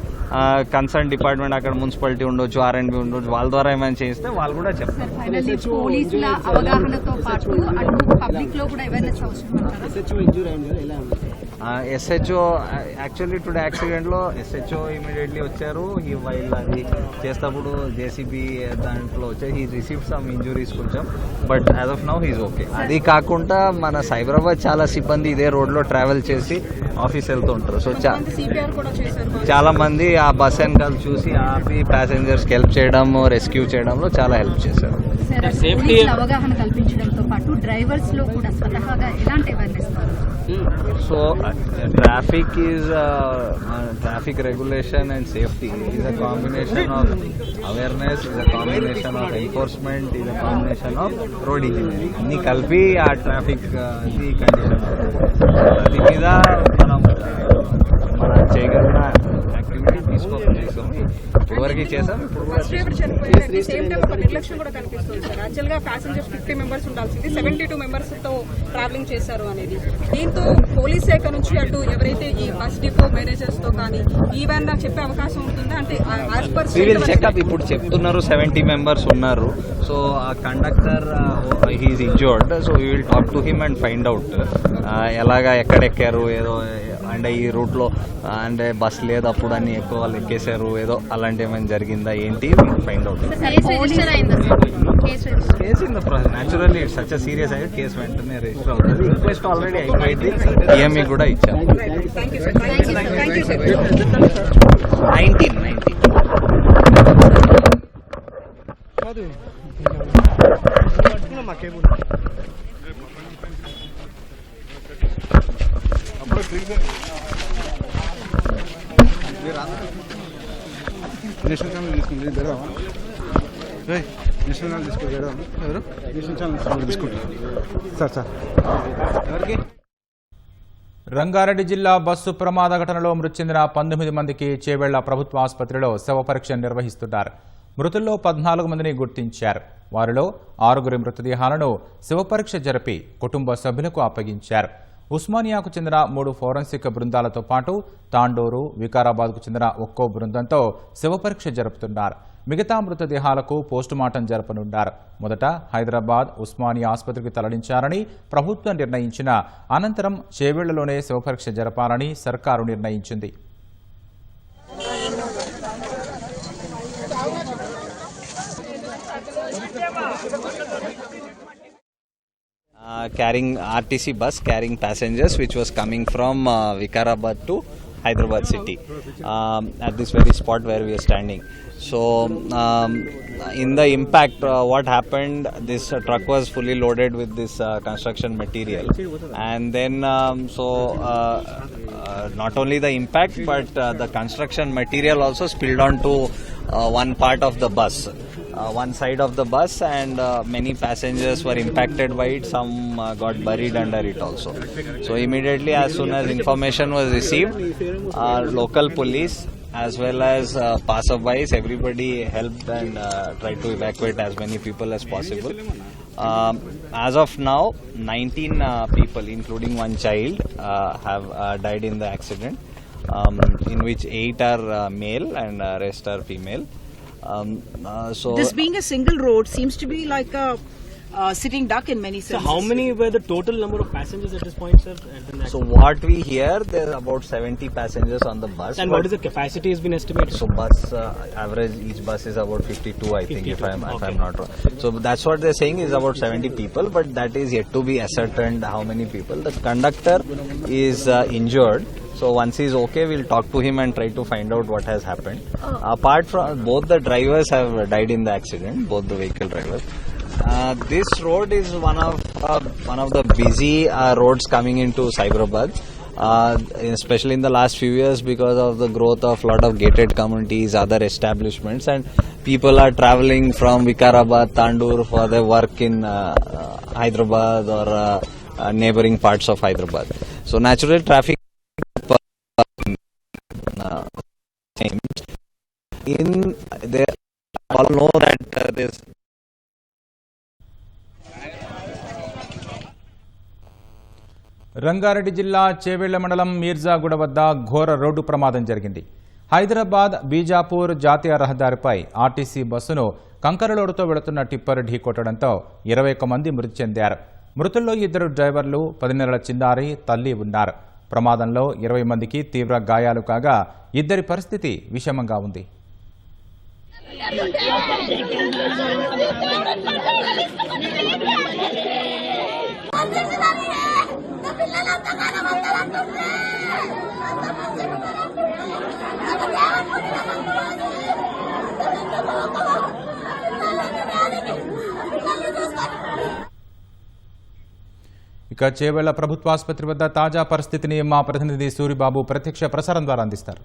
కన్సర్న్ డిపార్ట్మెంట్ అక్కడ మున్సిపాలిటీ ఉండొచ్చు, R&B ఉండొచ్చు, వాళ్ళ ద్వారా ఏమైనా చేస్తే వాళ్ళు కూడా చెప్తారు. ఫైనల్లీ పోలీసుల అవగాహనతో పాటు అటు పబ్లిక్ లో కూడా అవేర్నెస్ అవసరం అంటారా? SHO యాక్చువల్లీ టుడే యాక్సిడెంట్లో SHO ఇమీడియట్లీ వచ్చారు. ఈ వైల్ అది చేసేటప్పుడు JCB దాంట్లో వచ్చారు. హీ రిసీవ్ సమ్ ఇంజురీస్ కొంచెం, but as of now he's okay. అది కాకుండా మన సైబరాబాద్ చాలా సిబ్బంది ఇదే రోడ్లో ట్రావెల్ చేసి ఆఫీస్ వెళ్తూ ఉంటారు. సో CPR కూడా చేశారు. చాలా మంది ఆ బస్ వెనకాల చూసి ఆపి ప్యాసింజర్స్కి హెల్ప్ చేయడం, రెస్క్యూ చేయడంలో చాలా హెల్ప్ చేశారు. పోలీసుల అవగాహన కల్పించడంతో పాటు డ్రైవర్స్ లో కూడా స్వతహాగా ఎలాంటి awareness? So traffic regulation and safety is a combination of awareness, is a combination of enforcement, is a combination of road engineering. అన్ని కలిపి ఆ ట్రాఫిక్ ది కండిషన్ అది మీద మనం చేయగలిగిన యాక్టివిటీ తీసుకోవాలి. ఇప్పటివరకు చేసాం. ఫస్ట్ డ్రైవర్ చనిపోయింది. సేమ్ టైం ఒక నిర్లక్ష్యం కూడా కనిపిస్తుంది సార్. యాక్చువల్ గా ప్యాసింజర్స్ 50 మెంబర్స్ ఉండాల్సింది 72 మెంబర్స్ తో ట్రావెలింగ్ చేశారు అనేది. దీంతో పోలీస్ శాఖ నుంచి అటు ఎవరైతే ఈ బస్ డిపో మేనేజర్స్ తో కానీ ఈవెన్ చెప్పే అవకాశం ఉంటుందా? అంటే యాజ్ పర్ చెకప్ ఇప్పుడు చెప్తున్నారు 70 మెంబర్స్ ఉన్నారు. సో ఆ conductor he's injured. So we will talk to him and find out ఎలాగా ఎక్కడెక్కారు, ఏదో అంటే ఈ రూట్లో అంటే బస్ లేదు అప్పుడు అని ఎక్కువ వాళ్ళు ఎక్కేశారు, ఏదో అలాంటి ఏమైనా జరిగిందా ఏంటి find out. Case in the process. Naturally it's such serious అయితే కేసు వెంటనే రిజిస్టర్ అవుతుంది. రిక్వెస్ట్ ఆల్రెడీ అయిపోయింది. EMI కూడా ఇచ్చాము. 19 నేషనల్ ఛానల్ తీసుకుంది జరగవా? నేషనల్ ఛానల్ తీసుకుంటారు జరగవా? ఎవరు నేషనల్ ఛానల్ తీసుకుంటారు సార్ ఎవరికి? రంగారెడ్డి జిల్లా బస్సు ప్రమాద ఘటనలో మృతి చెందిన 19 మందికి చేవెళ్ల ప్రభుత్వ ఆసుపత్రిలో శవ పరీక్ష నిర్వహిస్తున్నారు. మృతుల్లో 14 మందిని గుర్తించారు. వారిలో 6 మృతదేహాలను శవ పరీక్ష జరిపి కుటుంబ సభ్యులకు అప్పగించారు. ఉస్మానియాకు చెందిన 3 ఫోరెన్సిక్ బృందాలతో పాటు తాండూరు, వికారాబాద్కు చెందిన ఒక్కో బృందంతో శవ పరీక్ష జరుపుతున్నారు. మిగతా మృతదేహాలకు పోస్టుమార్టం జరపనున్నారు. మొదట హైదరాబాద్ ఉస్మానియా ఆసుపత్రికి తరలించారని ప్రభుత్వం నిర్ణయించిన అనంతరం చేవెళ్లలోనే శవ పరీక్ష జరపాలని సర్కారు నిర్ణయించింది. carrying RTC bus carrying passengers which was coming from Vikarabad to Hyderabad city at this very spot where we are standing. So in the impact what happened, this truck was fully loaded with this construction material, and then not only the impact but the construction material also spilled onto one part of the bus. One side of the bus, and many passengers were impacted by it. Some got buried under it also. So immediately, as soon as information was received, local police as well as passerbys, everybody helped and tried to evacuate as many people as possible. As of now, 19 people, including one child, have died in the accident, in which 8 are male and rest are female. So this being a single road seems to be like a sitting duck in many senses. So how many were the total number of passengers at this point, sir? So what we hear, there are about 70 passengers on the bus. And what is the capacity has been estimated? So bus average, each bus is about 52, I think, if I'm not wrong. So that's what they're saying is about 70 people, but that is yet to be ascertained how many people. The conductor is injured. So once he's okay, we'll talk to him and try to find out what has happened. Apart from both the drivers have died in the accident, both the vehicle drivers. This road is one of the busy roads coming into Cyberabad, especially in the last few years because of the growth of lot of gated communities, other establishments, and people are traveling from Vikarabad, Tandur for their work in Hyderabad or neighboring parts of Hyderabad. So natural traffic names. They all know that this. Rangareddy జిల్లా చేవెళ్ల మండలం మీర్జాగూడ వద్ద ఘోర road ప్రమాదం జరిగింది. హైదరాబాద్ బీజాపూర్ జాతీయ రహదారిపై RTC బస్సును కంకరలోడుతో వెళుతున్న టిప్పర్ ఢీకొట్టడంతో 21 మంది మృతి చెందారు. మృతుల్లో 2 డ్రైవర్లు, 10 నెలల చిన్నారి, తల్లి ఉన్నారు. ప్రమాదంలో 20 మందికి తీవ్ర గాయాలు కాగా 2 పరిస్థితి విషమంగా ఉంది. ఇక చేవెళ్ల ప్రభుత్వ ఆసుపత్రి వద్ద తాజా పరిస్థితిని మా ప్రతినిధి సూరిబాబు ప్రత్యక్ష ప్రసారం ద్వారా అందిస్తారు.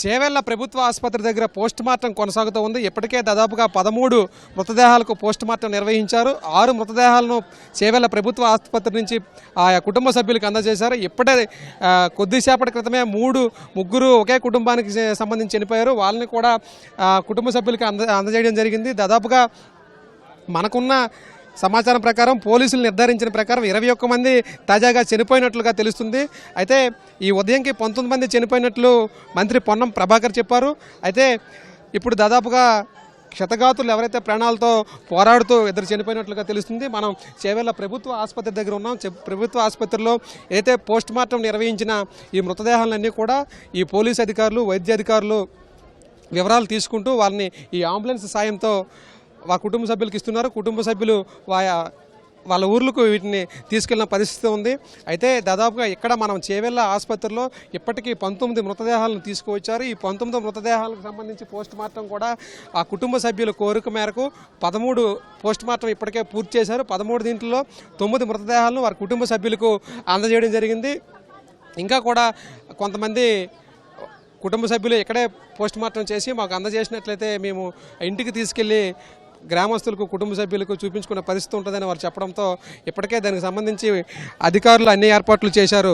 చేవెళ్ల ప్రభుత్వ ఆసుపత్రి దగ్గర పోస్ట్ మార్టం కొనసాగుతూ ఉంది. ఇప్పటికే దాదాపుగా 13 మృతదేహాలకు పోస్ట్ మార్టం నిర్వహించారు. 6 మృతదేహాలను చేవెళ్ల ప్రభుత్వ ఆసుపత్రి నుంచి ఆయా కుటుంబ సభ్యులకు అందజేశారు. ఇప్పుడే కొద్దిసేపటి క్రితమే ముగ్గురు ఒకే కుటుంబానికి సంబంధించి చనిపోయారు. వాళ్ళని కూడా కుటుంబ సభ్యులకి అందజేయడం జరిగింది. దాదాపుగా మనకున్న సమాచారం ప్రకారం పోలీసులు నిర్ధారించిన ప్రకారం 21 మంది తాజాగా చనిపోయినట్లుగా తెలుస్తుంది. అయితే ఈ ఉదయంకి 19 మంది చనిపోయినట్లు మంత్రి పొన్నం ప్రభాకర్ చెప్పారు. అయితే ఇప్పుడు దాదాపుగా క్షతగాతులు ఎవరైతే ప్రాణాలతో పోరాడుతూ 2 చనిపోయినట్లుగా తెలుస్తుంది. మనం చేవెళ్ల ప్రభుత్వ ఆసుపత్రి దగ్గర ఉన్నాం. ప్రభుత్వ ఆసుపత్రిలో ఏదైతే పోస్ట్ మార్టం నిర్వహించిన ఈ మృతదేహాలన్నీ కూడా ఈ పోలీసు అధికారులు, వైద్య అధికారులు వివరాలు తీసుకుంటూ వాళ్ళని ఈ అంబులెన్స్ సాయంతో కుటుంబ సభ్యులకు ఇస్తున్నారు. కుటుంబ సభ్యులు వాళ్ళ ఊర్లకు వీటిని తీసుకెళ్లిన పరిస్థితి ఉంది. అయితే దాదాపుగా ఇక్కడ మనం చేవెళ్ల ఆసుపత్రిలో ఇప్పటికీ 19 మృతదేహాలను తీసుకువచ్చారు. ఈ 19 మృతదేహాలకు సంబంధించి పోస్ట్ మార్టం కూడా ఆ కుటుంబ సభ్యుల కోరిక మేరకు 13 పోస్ట్ మార్టం ఇప్పటికే పూర్తి చేశారు. 13 దీంట్లో 9 మృతదేహాలను వారి కుటుంబ సభ్యులకు అందజేయడం జరిగింది. ఇంకా కూడా కొంతమంది కుటుంబ సభ్యులు ఇక్కడే పోస్ట్ మార్టం చేసి మాకు అందజేసినట్లయితే మేము ఇంటికి తీసుకెళ్లి గ్రామస్తులకు, కుటుంబ సభ్యులకు చూపించుకునే పరిస్థితి ఉంటుందని వారు చెప్పడంతో ఇప్పటికే దానికి సంబంధించి అధికారులు అన్ని ఏర్పాట్లు చేశారు.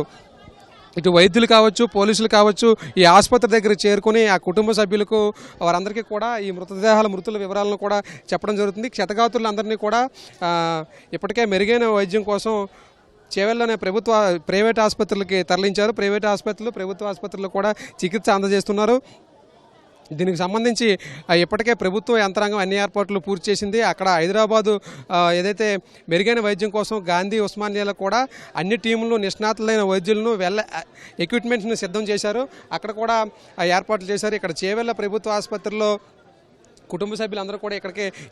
ఇటు వైద్యులు కావచ్చు, పోలీసులు కావచ్చు ఈ ఆసుపత్రి దగ్గర చేరుకుని ఆ కుటుంబ సభ్యులకు వారందరికీ కూడా ఈ మృతుల వివరాలను కూడా చెప్పడం జరుగుతుంది. క్షతగాతులందరినీ కూడా ఇప్పటికే మెరుగైన వైద్యం కోసం చేవెళ్లలోనే ప్రైవేట్ ఆసుపత్రులకి తరలించారు. ప్రైవేట్ ఆసుపత్రులు, ప్రభుత్వ ఆసుపత్రుల్లో కూడా చికిత్స అందజేస్తున్నారు. దీనికి సంబంధించి ఇప్పటికే ప్రభుత్వ యంత్రాంగం అన్ని ఏర్పాట్లు పూర్తి చేసింది. అక్కడ హైదరాబాదు ఏదైతే మెరుగైన వైద్యం కోసం గాంధీ, ఉస్మానియాలో కూడా అన్ని టీములు, నిష్ణాతులైన వైద్యులను ఎక్విప్మెంట్స్ని సిద్ధం చేశారు. అక్కడ కూడా ఏర్పాట్లు చేశారు. ఇక్కడ చేవెళ్ల ప్రభుత్వ ఆసుపత్రిలో కుటుంబ సభ్యులందరూ కూడా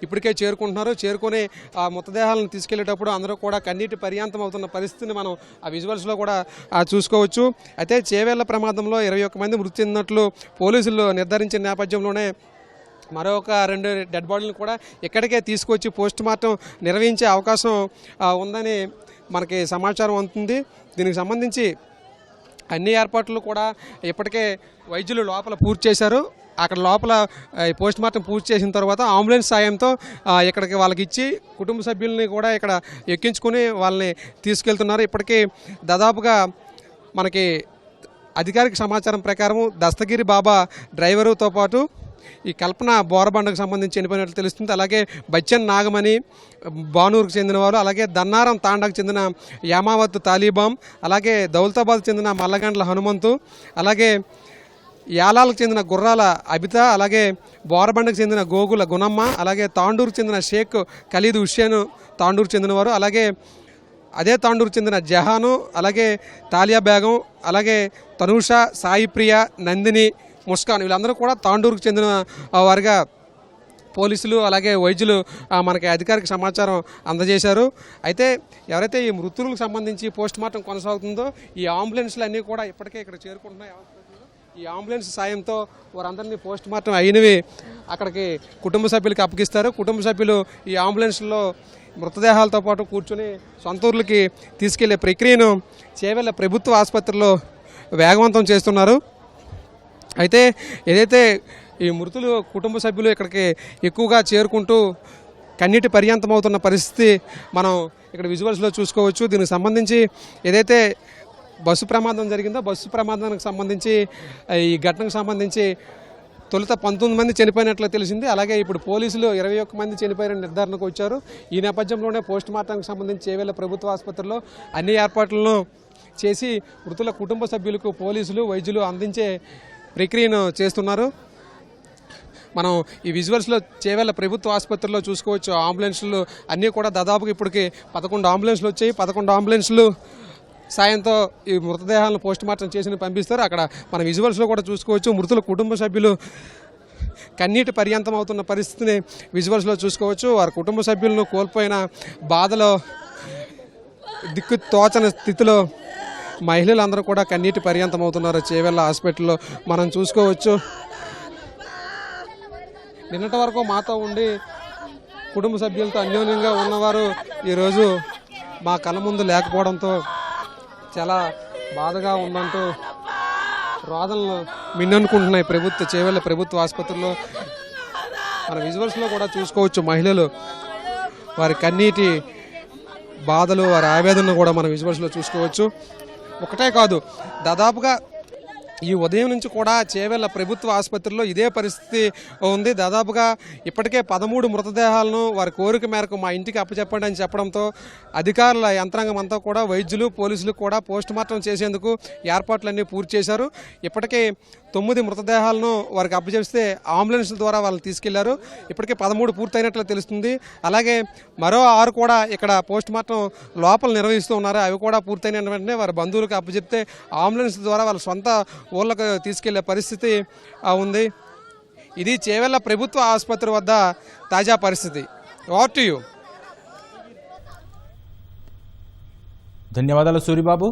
ఇప్పటికే చేరుకుంటున్నారు. చేరుకొని ఆ మృతదేహాలను తీసుకెళ్లేటప్పుడు అందరూ కూడా కన్నీటి పర్యాంతం అవుతున్న పరిస్థితిని మనం ఆ విజువల్స్లో కూడా చూసుకోవచ్చు. అయితే చేవెళ్ల ప్రమాదంలో 21 మంది మృతి చెందినట్లు పోలీసులు నిర్ధారించిన నేపథ్యంలోనే మరొక 2 డెడ్ బాడీలను కూడా ఇక్కడికే తీసుకొచ్చి పోస్ట్ మార్టం నిర్వహించే అవకాశం ఉందని మనకి సమాచారం అందుతుంది. దీనికి సంబంధించి అన్ని ఏర్పాట్లు కూడా ఇప్పటికే వైద్యులు లోపల పూర్తి చేశారు. అక్కడ లోపల పోస్ట్ మార్టం పూర్తి చేసిన తర్వాత అంబులెన్స్ సాయంతో ఇక్కడికి వాళ్ళకి ఇచ్చి కుటుంబ సభ్యుల్ని కూడా ఇక్కడ ఎక్కించుకొని వాళ్ళని తీసుకెళ్తున్నారు. ఇప్పటికీ దాదాపుగా మనకి అధికారిక సమాచారం ప్రకారం దస్తగిరి బాబా డ్రైవరుతో పాటు ఈ కల్పన బోరబండకు సంబంధించి చనిపోయినట్లు తెలుస్తుంది. అలాగే బచ్చన్ నాగమణి బానూరుకు చెందిన వారు, అలాగే దన్నారం తాండాకు చెందిన యామావత్ తాలిబాం, అలాగే దౌలతాబాద్ చెందిన మల్లగండ్ల హనుమంతు, అలాగే యాలాలకు చెందిన గుర్రాల అబిత, అలాగే బోరబండకు చెందిన గోగుల గుణమ్మ, అలాగే తాండూరుకు చెందిన షేక్ ఖలీద్ హుస్సేన్ తాండూరు చెందినవారు, అలాగే అదే తాండూరు చెందిన జహాను, అలాగే తాలియా బేగం, అలాగే తనూష, సాయిప్రియ, నందిని, ముస్కాన్ వీళ్ళందరూ కూడా తాండూరుకు చెందిన వారిగా పోలీసులు అలాగే వైద్యులు మనకి అధికారిక సమాచారం అందజేశారు. అయితే ఎవరైతే ఈ మృతులకు సంబంధించి పోస్ట్ మార్టం కొనసాగుతుందో ఈ అంబులెన్స్లు అన్నీ కూడా ఇప్పటికే ఇక్కడ చేరుకుంటున్నాయి. ఈ అంబులెన్స్ సాయంతో వారందరినీ పోస్ట్ మార్టం అయినవి అక్కడికి కుటుంబ సభ్యులకి అప్పగిస్తారు. కుటుంబ సభ్యులు ఈ అంబులెన్స్లో మృతదేహాలతో పాటు కూర్చొని సొంత ఊర్లకి తీసుకెళ్లే ప్రక్రియను చేవెళ్ల ప్రభుత్వ ఆసుపత్రిలో వేగవంతం చేస్తున్నారు. అయితే ఏదైతే ఈ మృతులు కుటుంబ సభ్యులు ఇక్కడికి ఎక్కువగా చేరుకుంటూ కన్నీటి పర్యంతమవుతున్న పరిస్థితి మనం ఇక్కడ విజువల్స్లో చూసుకోవచ్చు. దీనికి సంబంధించి ఏదైతే బస్సు ప్రమాదం జరిగిందో బస్సు ప్రమాదానికి సంబంధించి ఈ ఘటనకు సంబంధించి తొలుత 19 మంది చనిపోయినట్లు తెలిసింది. అలాగే ఇప్పుడు పోలీసులు 21 మంది చనిపోయిన నిర్ధారణకు వచ్చారు. ఈ నేపథ్యంలోనే పోస్ట్ మార్టంకి సంబంధించి చేవెళ్ల ప్రభుత్వ ఆసుపత్రిలో అన్ని ఏర్పాట్లను చేసి మృతుల కుటుంబ సభ్యులకు పోలీసులు వైద్యులు అందించే ప్రక్రియను చేస్తున్నారు. మనం ఈ విజువల్స్లో చేవెళ్ల ప్రభుత్వ ఆసుపత్రిలో చూసుకోవచ్చు. అంబులెన్స్లు అన్నీ కూడా దాదాపుగా ఇప్పటికి 11 అంబులెన్స్లు వచ్చాయి. 11 అంబులెన్స్లు సాయంతో ఈ మృతదేహాలను పోస్ట్ మార్టం చేసి పంపిస్తారు. అక్కడ మన విజువల్స్లో కూడా చూసుకోవచ్చు. మృతుల కుటుంబ సభ్యులు కన్నీటి పర్యంతం అవుతున్న పరిస్థితిని విజువల్స్లో చూసుకోవచ్చు. వారి కుటుంబ సభ్యులను కోల్పోయిన బాధలో దిక్కు తోచని స్థితిలో మహిళలందరూ కూడా కన్నీటి పర్యంతం అవుతున్నారు. చేవెళ్ల హాస్పిటల్లో మనం చూసుకోవచ్చు. నిన్నటి వరకు మాతో ఉండి కుటుంబ సభ్యులతో అన్యోన్యంగా ఉన్నవారు ఈరోజు మా కళ్ళ ముందు లేకపోవడంతో చాలా బాధగా ఉందంటూ రోదనలు మిన్ననుకుంటున్నాయి చేవెళ్ల ప్రభుత్వ ఆసుపత్రిలో. మన విజువల్స్లో కూడా చూసుకోవచ్చు. మహిళలు వారి కన్నీటి బాధలు వారి ఆవేదనను కూడా మన విజువల్స్లో చూసుకోవచ్చు. ఒకటే కాదు, దాదాపుగా ఈ ఉదయం నుంచి కూడా చేవెళ్ల ప్రభుత్వ ఆసుపత్రిలో ఇదే పరిస్థితి ఉంది. దాదాపుగా ఇప్పటికే 13 మృతదేహాలను వారి కోరిక మేరకు మా ఇంటికి అప్పచెప్పండి అని చెప్పడంతో అధికారుల యంత్రాంగం అంతా కూడా వైద్యులు పోలీసులు కూడా పోస్ట్ మార్టం చేసేందుకు ఏర్పాట్లన్నీ పూర్తి చేశారు. ఇప్పటికే 9 మృతదేహాలను వారికి అప్పచెప్తే అంబులెన్స్ ద్వారా వాళ్ళని తీసుకెళ్లారు. ఇప్పటికే 13 పూర్తయినట్లు తెలుస్తుంది. అలాగే మరో 6 కూడా ఇక్కడ పోస్ట్ మార్టం లోపల నిర్వహిస్తూ ఉన్నారు. అవి కూడా పూర్తయిన వెంటనే వారి బంధువులకు అప్పచెప్తే అంబులెన్స్ ద్వారా వాళ్ళ సొంత ఊళ్ళకు తీసుకెళ్లే పరిస్థితి ఉంది. ఇది చేవెళ్ల ప్రభుత్వ ఆసుపత్రి వద్ద తాజా పరిస్థితి. Over to you. ధన్యవాదాలు సూరిబాబు.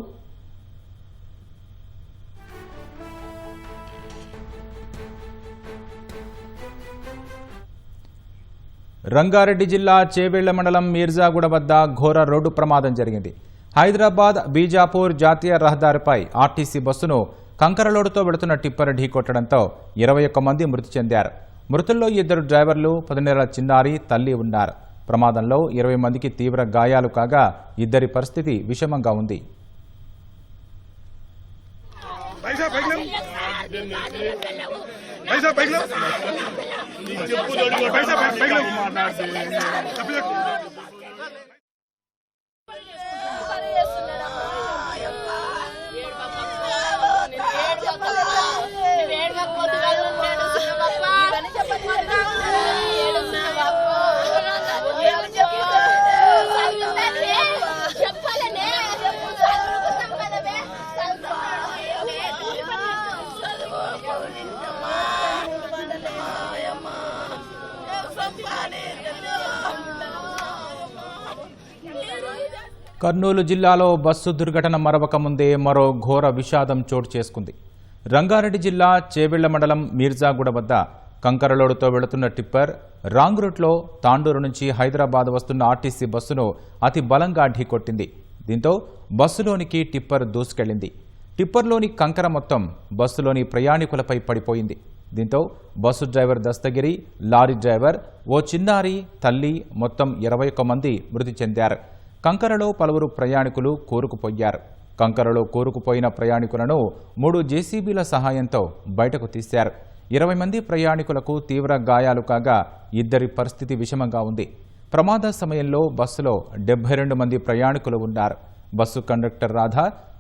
రంగారెడ్డి జిల్లా చేవెళ్ల మండలం మీర్జాగూడ వద్ద ఘోర రోడ్డు ప్రమాదం జరిగింది. హైదరాబాద్ బీజాపూర్ జాతీయ రహదారిపై ఆర్టీసీ బస్సును కంకరలోడుతో వెళుతున్న టిప్పర్ ఢీకొట్టడంతో 21 మంది మృతి చెందారు. మృతుల్లో 2 డ్రైవర్లు, 10 నెలల చిన్నారి, తల్లి ఉన్నారు. ప్రమాదంలో 20 మందికి తీవ్ర గాయాలు కాగా 2 పరిస్థితి విషమంగా ఉంది. కర్నూలు జిల్లాలో బస్సు దుర్ఘటన మరవక ముందే మరో ఘోర విషాదం చోటు చేసుకుంది. రంగారెడ్డి జిల్లా చేవెళ్ల మండలం మీర్జాగూడ వద్ద కంకరలోడుతో వెళుతున్న టిప్పర్ రాంగ్ రూట్లో తాండూరు నుంచి హైదరాబాద్ వస్తున్న ఆర్టీసీ బస్సును అతి బలంగా ఢీకొట్టింది. దీంతో బస్సులోనికి టిప్పర్ దూసుకెళ్లింది. టిప్పర్లోని కంకర మొత్తం బస్సులోని ప్రయాణికులపై పడిపోయింది. దీంతో bus driver Dastagiri, lorry driver, ఓ చిన్నారి, తల్లి మొత్తం 21 మంది మృతి చెందారు. కంకరలో పలువురు ప్రయాణికులు కూరుకుపోయారు. కంకరలో కూరుకుపోయిన ప్రయాణికులను 3 జేసీబీల సహాయంతో బయటకు తీశారు. 20 మంది ప్రయాణికులకు తీవ్ర గాయాలు కాగా 2 పరిస్థితి విషమంగా ఉంది. ప్రమాద సమయంలో బస్సులో 72 మంది ప్రయాణికులు ఉన్నారు. బస్సు కండక్టర్ రాధ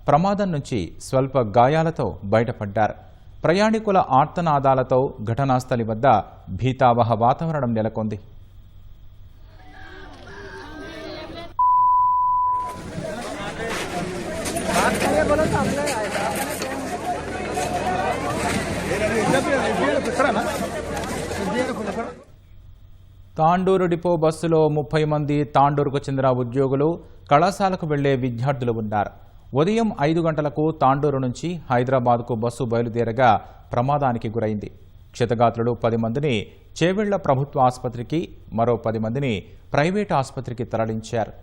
ప్రమాదం నుంచి స్వల్ప గాయాలతో బయటపడ్డారు. ప్రయాణికుల ఆర్తనాదాలతో ఘటనాస్థలి వద్ద భీతావహ వాతావరణం నెలకొంది. తాండూరు డిపో బస్సులో 30 మంది తాండూరుకు చెందిన ఉద్యోగులు, కళాశాలకు వెళ్లే విద్యార్థులు ఉన్నారు. ఉదయం 5 గంటలకు తాండూరు నుంచి హైదరాబాద్కు బస్సు బయలుదేరగా ప్రమాదానికి గురైంది. క్షతగాత్రులు 10 మందిని చేవెళ్ల ప్రభుత్వ ఆసుపత్రికి, మరో 10 మందిని ప్రైవేటు ఆసుపత్రికి తరలించారు.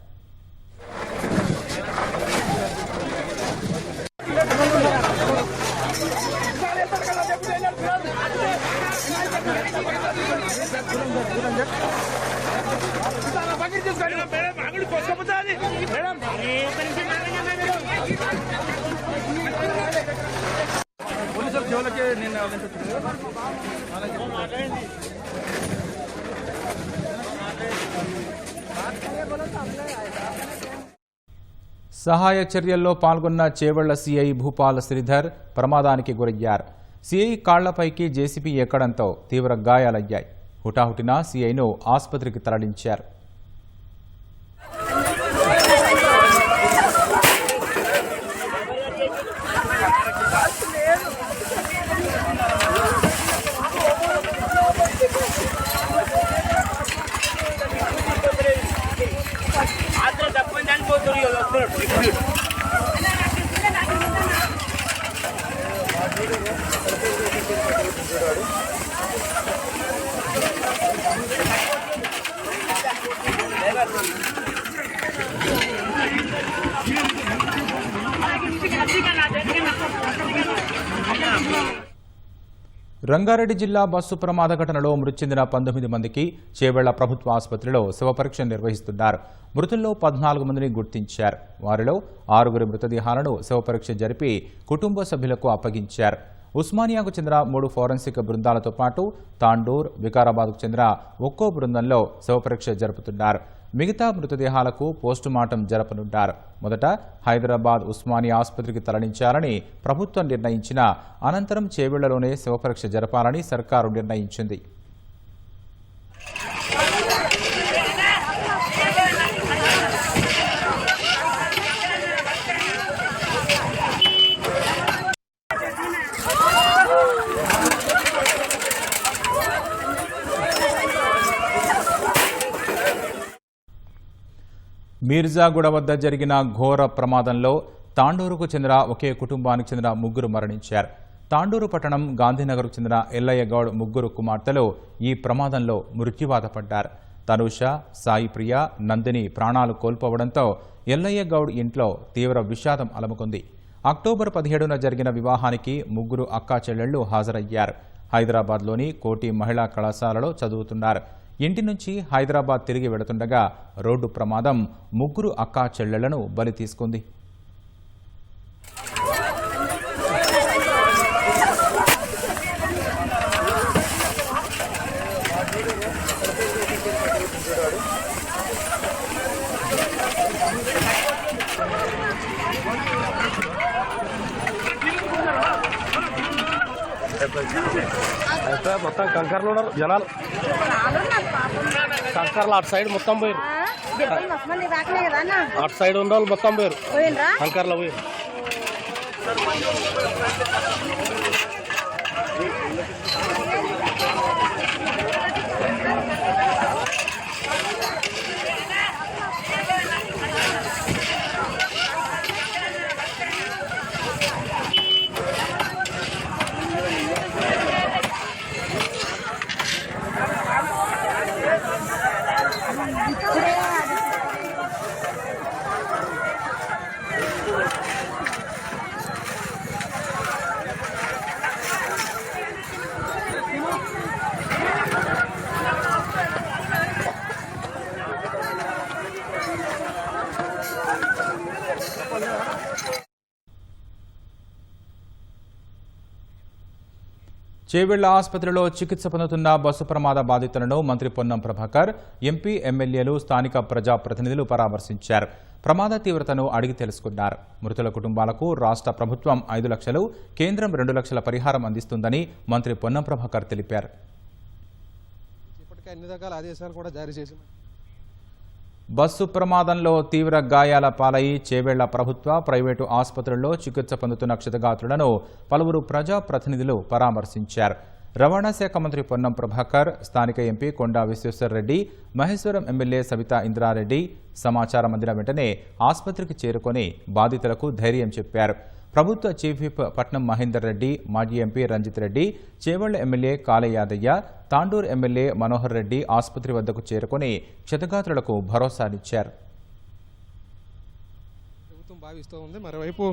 సహాయ చర్యల్లో పాల్గొన్న చేవెళ్ల సీఐ భూపాల్ శ్రీధర్ ప్రమాదానికి గురయ్యారు. సీఐ కాళ్లపైకి జేసీబీ ఎక్కడంతో తీవ్ర గాయాలయ్యాయి. హుటాహుటిన సీఐను ఆసుపత్రికి తరలించారు. రంగారెడ్డి జిల్లా బస్సు ప్రమాద ఘటనలో మృతి చెందిన 19 మందికి చేవెళ్ల ప్రభుత్వ ఆసుపత్రిలో శవపరీక్ష నిర్వహిస్తున్నారు. మృతుల్లో 14 మందిని గుర్తించారు. వారిలో 6 మృతదేహాలను శవపరీక్ష జరిపి కుటుంబ సభ్యులకు అప్పగించారు. ఉస్మానియాకు చెందిన 3 ఫోరెన్సిక్ బృందాలతో పాటు తాండూర్, వికారాబాద్కు చెందిన ఒక్కో బృందంలో శవపరీక్ష జరుపుతున్నారు. మిగతా మృతదేహాలకు పోస్టుమార్టం జరపనున్నారు. మొదట హైదరాబాద్ ఉస్మానియా ఆసుపత్రికి తరలించాలని ప్రభుత్వం నిర్ణయించిన అనంతరం చేవెళ్లలోనే శవపరీక్ష జరపాలని సర్కారు నిర్ణయించింది. మీర్జాగూడ వద్ద జరిగిన ఘోర ప్రమాదంలో తాండూరుకు చెందిన ఒకే కుటుంబానికి చెందిన 3 మరణించారు. తాండూరు పట్టణం గాంధీనగర్కు చెందిన ఎల్లయ్య గౌడ్ 3 కుమార్తెలు ఈ ప్రమాదంలో మృత్యువాత పడ్డారు. తనుష, సాయి ప్రియ, నందిని ప్రాణాలు కోల్పోవడంతో ఎల్లయ్య గౌడ్ ఇంట్లో తీవ్ర విషాదం అలముకుంది. అక్టోబర్ 17న జరిగిన వివాహానికి 3 అక్కా చెల్లెళ్లు హాజరయ్యారు. హైదరాబాద్లోని కోటి మహిళా కళాశాలలో చదువుతున్నారు. ఇంటి నుంచి హైదరాబాద్ తిరిగి వెళుతుండగా రోడ్డు ప్రమాదం 3 అక్కా చెల్లెళ్లను బలి తీసుకుంది. మొత్తం కంకర్లు ఉన్నారు జనాలు. కంకర్లు అటు సైడ్ మొత్తం పోయారు. అటు సైడ్ ఉన్న వాళ్ళు మొత్తం పోయారు. కంకర్లో పోయారు. చేవెళ్ల ఆసుపత్రిలో చికిత్స పొందుతున్న బస్సు ప్రమాద బాధితులను మంత్రి పొన్నం ప్రభాకర్, ఎంపీ, ఎమ్మెల్యేలు, స్థానిక ప్రజాప్రతినిధులు పరామర్శించారు. ప్రమాద తీవ్రతను అడిగి తెలుసుకున్నారు. మృతుల కుటుంబాలకు రాష్ట్ర ప్రభుత్వం 5 లక్షలు, కేంద్రం 2 లక్షల పరిహారం అందిస్తుందని మంత్రి పొన్నం ప్రభాకర్ తెలిపారు. అన్ని రకాల ఆదేశాలు కూడా జారీ చేసింది. బస్సు ప్రమాదంలో తీవ్ర గాయాల పాలై చేవెళ్ల ప్రభుత్వ, ప్రైవేటు ఆసుపత్రుల్లో చికిత్స పొందుతున్న క్షతగాత్రులను పలువురు ప్రజాప్రతినిధులు పరామర్శించారు. రవాణా శాఖ మంత్రి పొన్నం ప్రభాకర్, స్థానిక ఎంపీ కొండా విశ్వేశ్వరరెడ్డి, మహేశ్వరం ఎమ్మెల్యే సవితా ఇంద్రారెడ్డి సమాచారం అందిన వెంటనే ఆసుపత్రికి చేరుకొని బాధితులకు ధైర్యం చెప్పారు. ప్రభుత్వ చీఫ్ విప్ పట్నం మహేందర్ రెడ్డి, మాజీ MP Ranjith Reddy, Chevella MLA కాళే Yadaiah, Tandur MLA Manohar Reddy ఆసుపత్రి వద్దకు చేరుకొని క్షతగాత్రులకు భరోసానిచ్చారు. ప్రభుత్వం భావిస్తూ ఉంది. మరోవైపు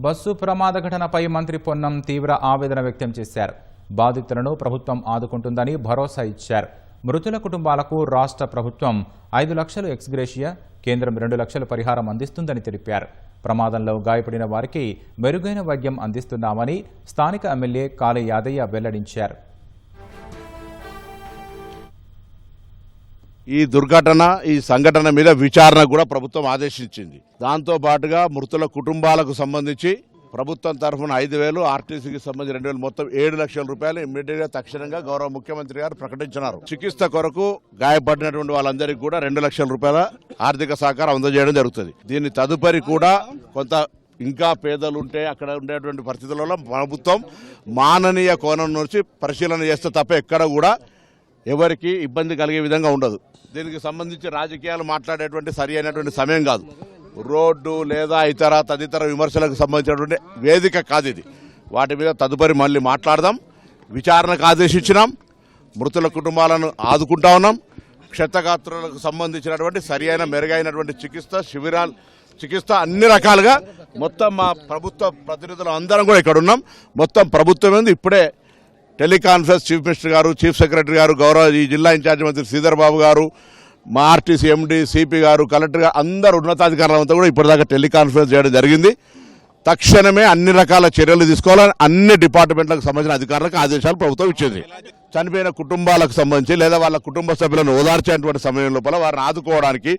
బస్సు ప్రమాద ఘటనపై మంత్రి పొన్నం తీవ్ర ఆవేదన వ్యక్తం చేశారు. బాధితులను ప్రభుత్వం ఆదుకుంటుందని భరోసా ఇచ్చారు. మృతుల కుటుంబాలకు రాష్ట్ర ప్రభుత్వం 5 లక్షలు ఎక్స్గ్రేషియా, కేంద్రం 2 లక్షల పరిహారం అందిస్తుందని తెలిపారు. ప్రమాదంలో గాయపడిన వారికి మెరుగైన వైద్యం అందిస్తున్నామని స్థానిక ఎమ్మెల్యే కాళీ యాదయ్య వెల్లడించారు. ఈ దుర్ఘటన, ఈ సంఘటన మీద విచారణ కూడా ప్రభుత్వం ఆదేశించింది. దాంతో పాటుగా మృతుల కుటుంబాలకు సంబంధించి ప్రభుత్వం తరఫున 5,000, ఆర్టీసీకి సంబంధించి 2,000, మొత్తం 7 లక్షల రూపాయలు ఇమ్మీడియట్ గా తక్షణంగా గౌరవ ముఖ్యమంత్రి గారు ప్రకటించినారు. చికిత్స కొరకు గాయపడినటువంటి వాళ్ళందరికీ కూడా 2 లక్షల రూపాయల ఆర్థిక సహకారం అందజేయడం జరుగుతుంది. దీని తదుపరి కూడా కొంత ఇంకా పేదలు ఉంటే అక్కడ ఉండేటువంటి పరిస్థితులలో ప్రభుత్వం మాననీయ కోణం నుంచి పరిశీలన చేస్తే తప్ప ఎక్కడ కూడా ఎవరికి ఇబ్బంది కలిగే విధంగా ఉండదు. దీనికి సంబంధించి రాజకీయాలు మాట్లాడేటువంటి సరి అయినటువంటి సమయం కాదు. రోడ్డు లేదా ఇతర తదితర విమర్శలకు సంబంధించినటువంటి వేదిక కాదు ఇది. వాటి మీద తదుపరి మళ్ళీ మాట్లాడదాం. విచారణకు ఆదేశించినాం. మృతుల కుటుంబాలను ఆదుకుంటా ఉన్నాం. క్షతగాత్రులకు సంబంధించినటువంటి సరి అయిన మెరుగైనటువంటి చికిత్స అన్ని రకాలుగా మొత్తం మా ప్రభుత్వ ప్రతినిధులు అందరం కూడా ఇక్కడ ఉన్నాం. మొత్తం ప్రభుత్వం ఏంది ఇప్పుడే టెలికాన్ఫరెన్స్ చీఫ్ మినిస్టర్ గారు, చీఫ్ సెక్రటరీ గారు, గౌరవ ఈ జిల్లా ఇన్ఛార్జి మంత్రి శ్రీధర్ బాబు గారు, మా ఆర్టీసీ ఎండీ, సిపి గారు, కలెక్టర్ గారు, అందరు ఉన్నతాధికారులంతా కూడా ఇప్పటిదాకా టెలికాన్ఫరెన్స్ చేయడం జరిగింది. తక్షణమే అన్ని రకాల చర్యలు తీసుకోవాలని అన్ని డిపార్ట్మెంట్లకు సంబంధించిన అధికారులకు ఆదేశాలు ప్రభుత్వం ఇచ్చింది. చనిపోయిన కుటుంబాలకు సంబంధించి లేదా వాళ్ళ కుటుంబ సభ్యులను ఓదార్చేటువంటి సమయం లోపల వారిని ఆదుకోవడానికి,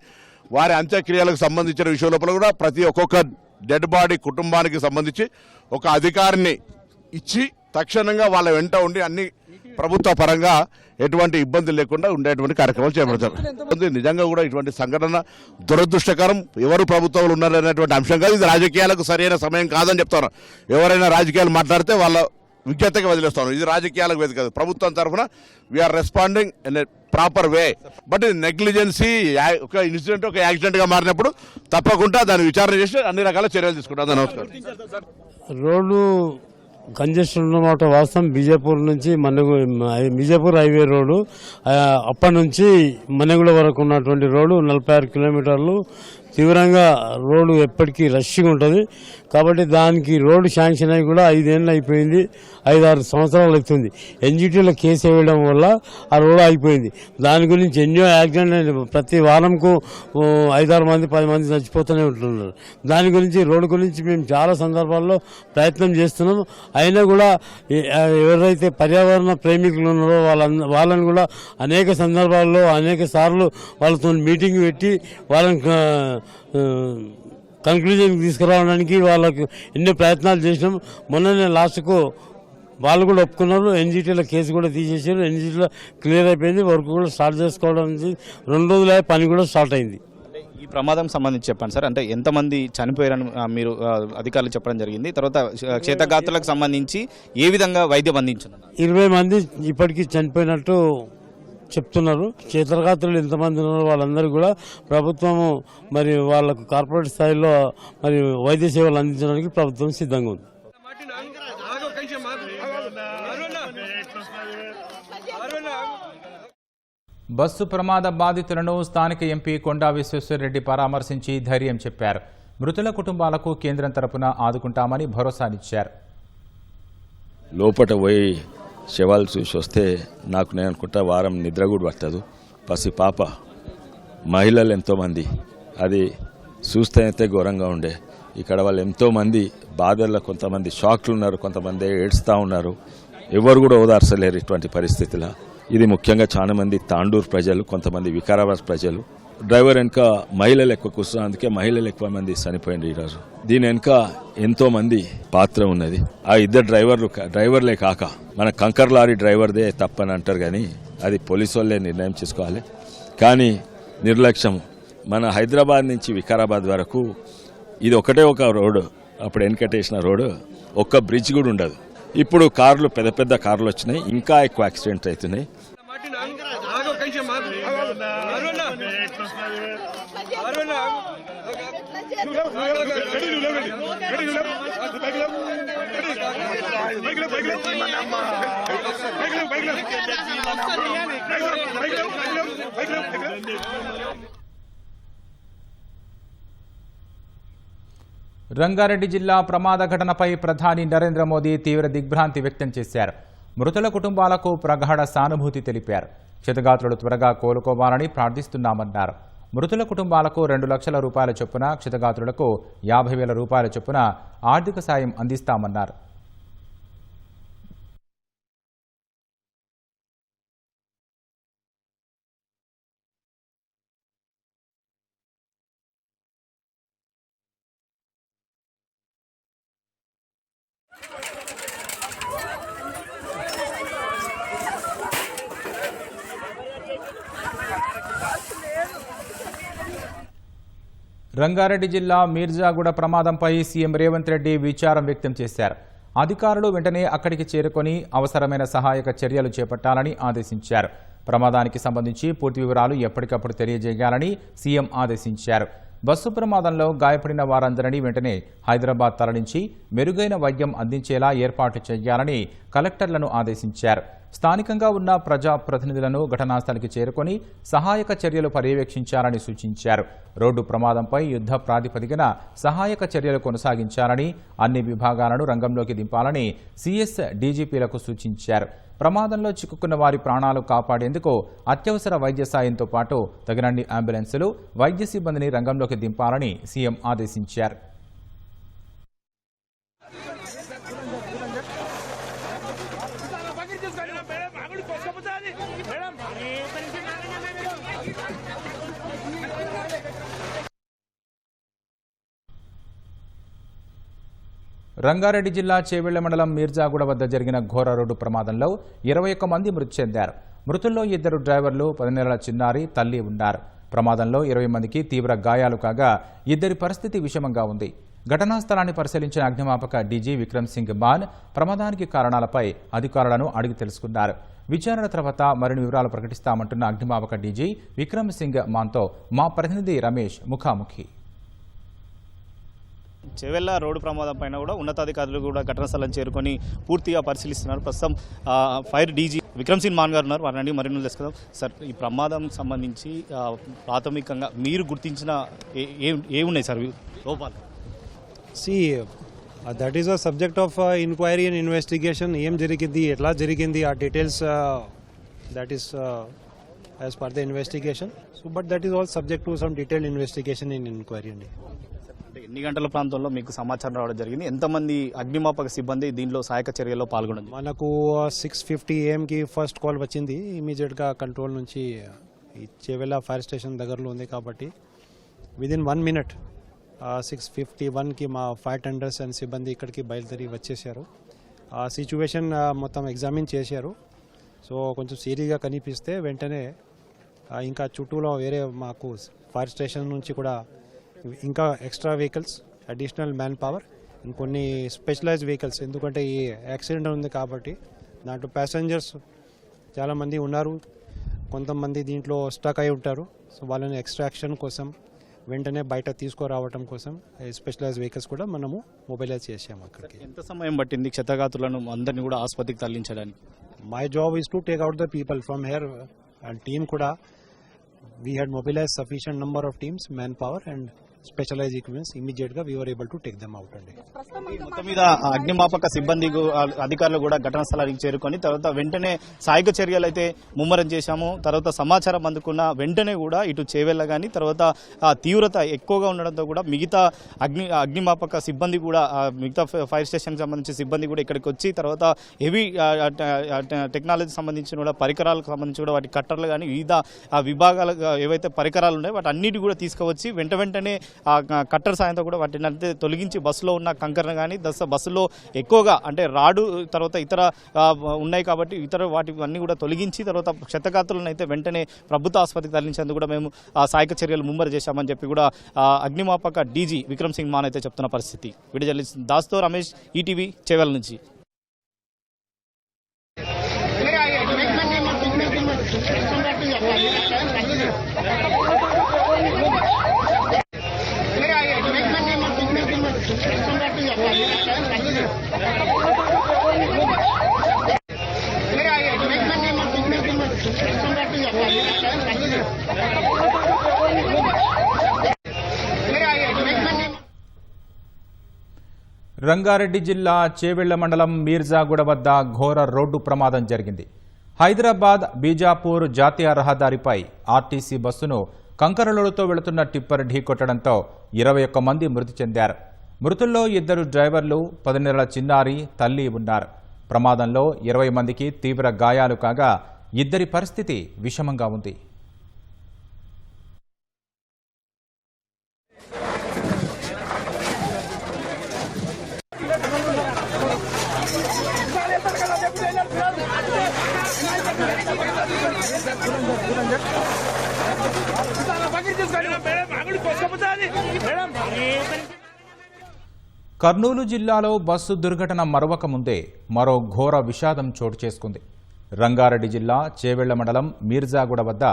వారి అంత్యక్రియలకు సంబంధించిన విషయం లోపల కూడా ఒక్కొక్క డెడ్ బాడీ కుటుంబానికి సంబంధించి ఒక అధికారిని ఇచ్చి తక్షణంగా వాళ్ళ వెంట ఉండి అన్ని ప్రభుత్వ పరంగా ఎటువంటి ఇబ్బంది లేకుండా ఉండేటువంటి కార్యక్రమాలు చేపడతారు. నిజంగా కూడా ఇటువంటి సంఘటన దురదృష్టకరం. ఎవరు ప్రభుత్వంలో ఉన్నారనేటువంటి అంశం కాదు. ఇది రాజకీయాలకు సరైన సమయం కాదని చెప్తారు. ఎవరైనా రాజకీయాలు మాట్లాడితే వాళ్ళ విజ్ఞతకి వదిలేస్తాను. ఇది రాజకీయాలకు వేదిక కాదు. ప్రభుత్వం తరఫున we are responding in a proper way. But ఇది నెగ్లిజెన్సీ, ఒక ఇన్సిడెంట్, ఒక యాక్సిడెంట్ గా మారినప్పుడు తప్పకుండా దాన్ని విచారణ చేసి అన్ని రకాల చర్యలు తీసుకుంటాను. నమస్కారం. రోడ్డు కంజెషన్ ఉన్నమాట వాస్తవం. బీజేపూర్ హైవే రోడ్డు అప్పటి నుంచి మన్నెగూడ వరకు ఉన్నటువంటి రోడ్డు 46 కిలోమీటర్లు. తీవ్రంగా రోడ్డు ఎప్పటికీ రష్గా ఉంటుంది. కాబట్టి దానికి రోడ్డు శాంక్షన్ అయ్యి కూడా 5 ఏళ్ళు అయిపోయింది, 5-6 సంవత్సరాలు అవుతుంది. ఎన్జిటీలో కేసు వేయడం వల్ల ఆ రోడ్డు అయిపోయింది. దాని గురించి ఎన్నో యాక్సిడెంట్, ప్రతి వారంకు 5-6 మంది 10 మంది చచ్చిపోతూనే ఉంటున్నారు. దాని గురించి రోడ్డు గురించి మేము చాలా సందర్భాల్లో ప్రయత్నం చేస్తున్నాం. అయినా కూడా ఎవరైతే పర్యావరణ ప్రేమికులు ఉన్నారో వాళ్ళని కూడా అనేక సందర్భాల్లో అనేక సార్లు వాళ్ళతో మీటింగ్ పెట్టి వాళ్ళని కన్క్లూజన్కి తీసుకురావడానికి వాళ్ళకు ఎన్నో ప్రయత్నాలు చేసినాం. మొన్ననే లాస్ట్కు వాళ్ళు కూడా ఒప్పుకున్నారు. ఎన్జిటీలో కేసు కూడా తీసేసారు. ఎన్జిటీలో క్లియర్ అయిపోయింది. వర్క్ కూడా స్టార్ట్ చేసుకోవడం 2 రోజులే పని కూడా స్టార్ట్ అయింది. ఈ ప్రమాదం సంబంధించి చెప్పండి సార్. అంటే ఎంతమంది చనిపోయారని మీరు అధికారులు చెప్పడం జరిగింది? తర్వాత క్షతగాత్రులకు సంబంధించి ఏ విధంగా వైద్యం అందించున్నారు? 20 మంది ఇప్పటికీ చనిపోయినట్టు చెప్తున్నారు. క్షేత్రగాత్రులు ఎంతమంది ఉన్నారో వాళ్ళందరూ కూడా ప్రభుత్వము మరి వాళ్ళకు కార్పొరేట్ స్థాయిలో మరి వైద్య సేవలు అందించడానికి ప్రభుత్వం సిద్ధంగా ఉంది. బస్సు ప్రమాద బాధితులను స్థానిక ఎంపీ కొండా విశ్వేశ్వరరెడ్డి పరామర్శించి ధైర్యం చెప్పారు. మృతుల కుటుంబాలకు కేంద్రం తరపున ఆదుకుంటామని భరోసానిచ్చారు. లోపట పోయి శవాలు చూసి వస్తే నాకు నేను అనుకుంటా వారం నిద్ర కూడా పట్టదు. పసి పాప, మహిళలు ఎంతోమంది, అది చూస్తేనైతే ఘోరంగా ఉండే. ఇక్కడ వాళ్ళు ఎంతోమంది బాధల్లో, కొంతమంది షాక్లు ఉన్నారు, కొంతమంది ఏడుస్తూ ఉన్నారు. ఎవరు కూడా ఓదార్చలేరు ఇటువంటి పరిస్థితిలో. ఇది ముఖ్యంగా చాలా మంది తాండూరు ప్రజలు, కొంతమంది వికారాబాద్ ప్రజలు. డ్రైవర్ వెనుక మహిళలు ఎక్కువ కూర్చున్నారు, అందుకే మహిళలు ఎక్కువ మంది చనిపోయింది ఈరోజు. దీని వెనుక ఎంతో మంది పాత్ర ఉన్నది. ఆ 2 డ్రైవర్లే కాక మన కంకర్ లారీ డ్రైవర్దే తప్పని అంటారు, కానీ అది పోలీసు వాళ్ళే నిర్ణయం చేసుకోవాలి. కానీ నిర్లక్ష్యం. మన హైదరాబాద్ నుంచి వికారాబాద్ వరకు ఇది ఒకటే ఒక రోడ్డు. అప్పుడు వెనకటేసిన రోడ్డు, ఒక్క బ్రిడ్జ్ కూడా ఉండదు. ఇప్పుడు కార్లు, పెద్ద పెద్ద కార్లు వచ్చినాయి, ఇంకా ఎక్కువ యాక్సిడెంట్ అవుతున్నాయి. రంగారెడ్డి జిల్లా ప్రమాద ఘటనపై ప్రధాని నరేంద్ర మోదీ తీవ్ర దిగ్భ్రాంతి వ్యక్తం చేశారు. మృతుల కుటుంబాలకు ప్రగాఢ సానుభూతి తెలిపారు. క్షతగాత్రులు త్వరగా కోలుకోవాలని ప్రార్థిస్తున్నామన్నారు. మృతుల కుటుంబాలకు 2 లక్షల రూపాయల చొప్పున, క్షతగాత్రులకు 50,000 రూపాయల చొప్పున ఆర్థిక సాయం అందిస్తామన్నారు. రంగారెడ్డి జిల్లా మీర్జాగూడ ప్రమాదంపై సీఎం రేవంత్ రెడ్డి విచారం వ్యక్తం చేశారు. అధికారులు వెంటనే అక్కడికి చేరుకొని అవసరమైన సహాయక చర్యలు చేపట్టాలని ఆదేశించారు. ప్రమాదానికి సంబంధించి పూర్తి వివరాలు ఎప్పటికప్పుడు తెలియజేయాలని సీఎం ఆదేశించారు. బస్సు ప్రమాదంలో గాయపడిన వారందరినీ వెంటనే హైదరాబాద్ తరలించి మెరుగైన వైద్యం అందించేలా ఏర్పాట్లు చేయాలని కలెక్టర్లను ఆదేశించారు. స్థానికంగా ఉన్న ప్రజాప్రతినిధులను ఘటనాస్థలికి చేరుకొని సహాయక చర్యలు పర్యవేక్షించాలని సూచించారు. రోడ్డు ప్రమాదంపై యుద్ధ ప్రాతిపదికన సహాయక చర్యలు కొనసాగించాలని, అన్ని విభాగాలను రంగంలోకి దింపాలని సీఎస్ డీజీపీలకు సూచించారు. ప్రమాదంలో చిక్కుకున్న వారి ప్రాణాలు కాపాడేందుకు అత్యవసర వైద్య సాయంతో పాటు తగినన్ని అంబులెన్సులు, వైద్య సిబ్బందిని రంగంలోకి దింపాలని సీఎం ఆదేశించారు. రంగారెడ్డి జిల్లా చేవెళ్ల మండలం మీర్జాగూడ వద్ద జరిగిన ఘోర రోడ్డు ప్రమాదంలో 21 మంది మృతి చెందారు. మృతుల్లో 2 డ్రైవర్లు, 10 నెలల చిన్నారి, తల్లి ఉన్నారు. ప్రమాదంలో 20 మందికి తీవ్ర గాయాలు కాగా 2 పరిస్థితి విషమంగా ఉంది. ఘటనా స్థలాన్ని పరిశీలించిన అగ్నిమాపక డీజీ విక్రమ్ సింగ్ మాన్ ప్రమాదానికి కారణాలపై అధికారులను అడిగి తెలుసుకున్నారు. విచారణ తర్వాత మరిన్ని వివరాలు ప్రకటిస్తామంటున్న అగ్నిమాపక డీజీ విక్రమ్ సింగ్ మాన్తో మా ప్రతినిధి రమేష్ ముఖాముఖి. చేవెళ్ల రోడ్డు ప్రమాదం పైన కూడా ఉన్నతాధికారులు కూడా ఘటనా స్థలం చేరుకొని పూర్తిగా పరిశీలిస్తున్నారు. ప్రస్తుతం ఫైర్ డీజీ విక్రమ్ సింగ్ మాన్ గారు ఉన్నారు. వారిని మరిన్ని తెలుసుకుందాం. సార్, ఈ ప్రమాదం సంబంధించి ప్రాథమికంగా మీరు గుర్తించిన ఏమున్నాయి సార్ లోపాలు? That is a subject of inquiry and investigation. ఏం జరిగింది, ఎట్లా జరిగింది, ఆ details that is as per the investigation. So but that is all subject to some detailed investigation and inquiry అండి. ఎన్ని గంటల ప్రాంతంలో మీకు సమాచారం రావడం జరిగింది? ఎంతమంది అగ్నిమాపక సిబ్బంది దీనిలో సహాయక చర్యల్లో పాల్గొన్నది? మనకు 6:50 AM ఫస్ట్ కాల్ వచ్చింది. ఇమీడియట్గా కంట్రోల్ నుంచి ఈ చేవెళ్ళ ఫైర్ స్టేషన్ దగ్గరలో ఉంది కాబట్టి విదిన్ 1 minute 6:51 మా ఫైర్ టెండర్స్ అండ్ సిబ్బంది ఇక్కడికి బయలుదేరి వచ్చేసారు. ఆ సిచ్యువేషన్ మొత్తం ఎగ్జామిన్ చేశారు. సో కొంచెం సీరియస్గా కనిపిస్తే వెంటనే ఇంకా చుట్టూలో వేరే మాకు ఫైర్ స్టేషన్ నుంచి కూడా ఇంకా extra vehicles, additional man power, ఇంకొన్ని స్పెషలైజ్డ్ వెహికల్స్, ఎందుకంటే ఈ యాక్సిడెంట్ ఉంది కాబట్టి దాంట్లో ప్యాసింజర్స్ చాలామంది ఉన్నారు, కొంతమంది దీంట్లో స్టక్ అయి ఉంటారు. సో వాళ్ళని ఎక్స్ట్రాక్షన్ కోసం వెంటనే బయట తీసుకురావడం కోసం స్పెషలైజ్డ్ వెహికల్స్ కూడా మనము మొబైలైజ్ చేసాము. అక్కడికి ఎంత సమయం పట్టింది క్షతగాతులను అందరినీ కూడా ఆసుపత్రికి తరలించడానికి? My job is to take out the people from here and team కూడా we had mobilized sufficient number of teams, manpower and specialized equipments. Immediately we were able to take them out. మొత్తం మీద అగ్నిమాపక సిబ్బంది అధికారులు కూడా ఘటనా స్థలానికి చేరుకొని తర్వాత వెంటనే సహాయక చర్యలు అయితే ముమ్మరం చేశాము. తర్వాత సమాచారం అందుకున్న వెంటనే కూడా ఇటు చేవెళ్ళ కానీ తర్వాత తీవ్రత ఎక్కువగా ఉండడంతో కూడా మిగతా అగ్నిమాపక సిబ్బంది కూడా మిగతా ఫైర్ స్టేషన్కి సంబంధించిన సిబ్బంది కూడా ఇక్కడికి వచ్చి తర్వాత హెవీ టెక్నాలజీ సంబంధించిన కూడా పరికరాలకు సంబంధించి కూడా వాటి కట్టర్లు కానీ వివిధ విభాగాలు ఏవైతే పరికరాలు ఉన్నాయో వాటి అన్నిటి కూడా తీసుకువచ్చి వెంటనే ఆ కట్టర్ సాయంతో కూడా వాటిని అంతే తొలగించి బస్సులో ఉన్న కంకరను కానీ బస్సులో ఎక్కువగా అంటే రాడు తర్వాత ఇతర ఉన్నాయి కాబట్టి ఇతర వాటి అన్ని కూడా తొలగించి తర్వాత క్షతగాతులను అయితే వెంటనే ప్రభుత్వ ఆసుపత్రికి తరలించేందుకు కూడా మేము సహాయక చర్యలు ముమ్మరు చేశామని చెప్పి కూడా అగ్నిమాపక డీజీ విక్రమ్ సింగ్ మాన్ అయితే చెప్తున్న పరిస్థితి. వీడియో దాస్తో రమేష్, ఈటీవీ చేవెళ్ళ నుంచి. రంగారెడ్డి జిల్లా చేవెళ్ల మండలం మీర్జాగూడ వద్ద ఘోర రోడ్డు ప్రమాదం జరిగింది. హైదరాబాద్ బీజాపూర్ జాతీయ రహదారిపై ఆర్టీసీ బస్సును కంకరలోడుతో వెళుతున్న టిప్పర్ ఢీకొట్టడంతో 21 మంది మృతి చెందారు. మృతుల్లో 2 డ్రైవర్లు, 10 నెలల చిన్నారి, తల్లి ఉన్నారు. ప్రమాదంలో 20 మందికి తీవ్ర గాయాలు కాగా 2 పరిస్థితి విషమంగా ఉంది. కర్నూలు జిల్లాలో బస్సు దుర్ఘటన మరొక ముందే మరో ఘోర విషాదం చోటు చేసుకుంది. రంగారెడ్డి జిల్లా చేవెళ్ల మండలం మీర్జాగూడ వద్ద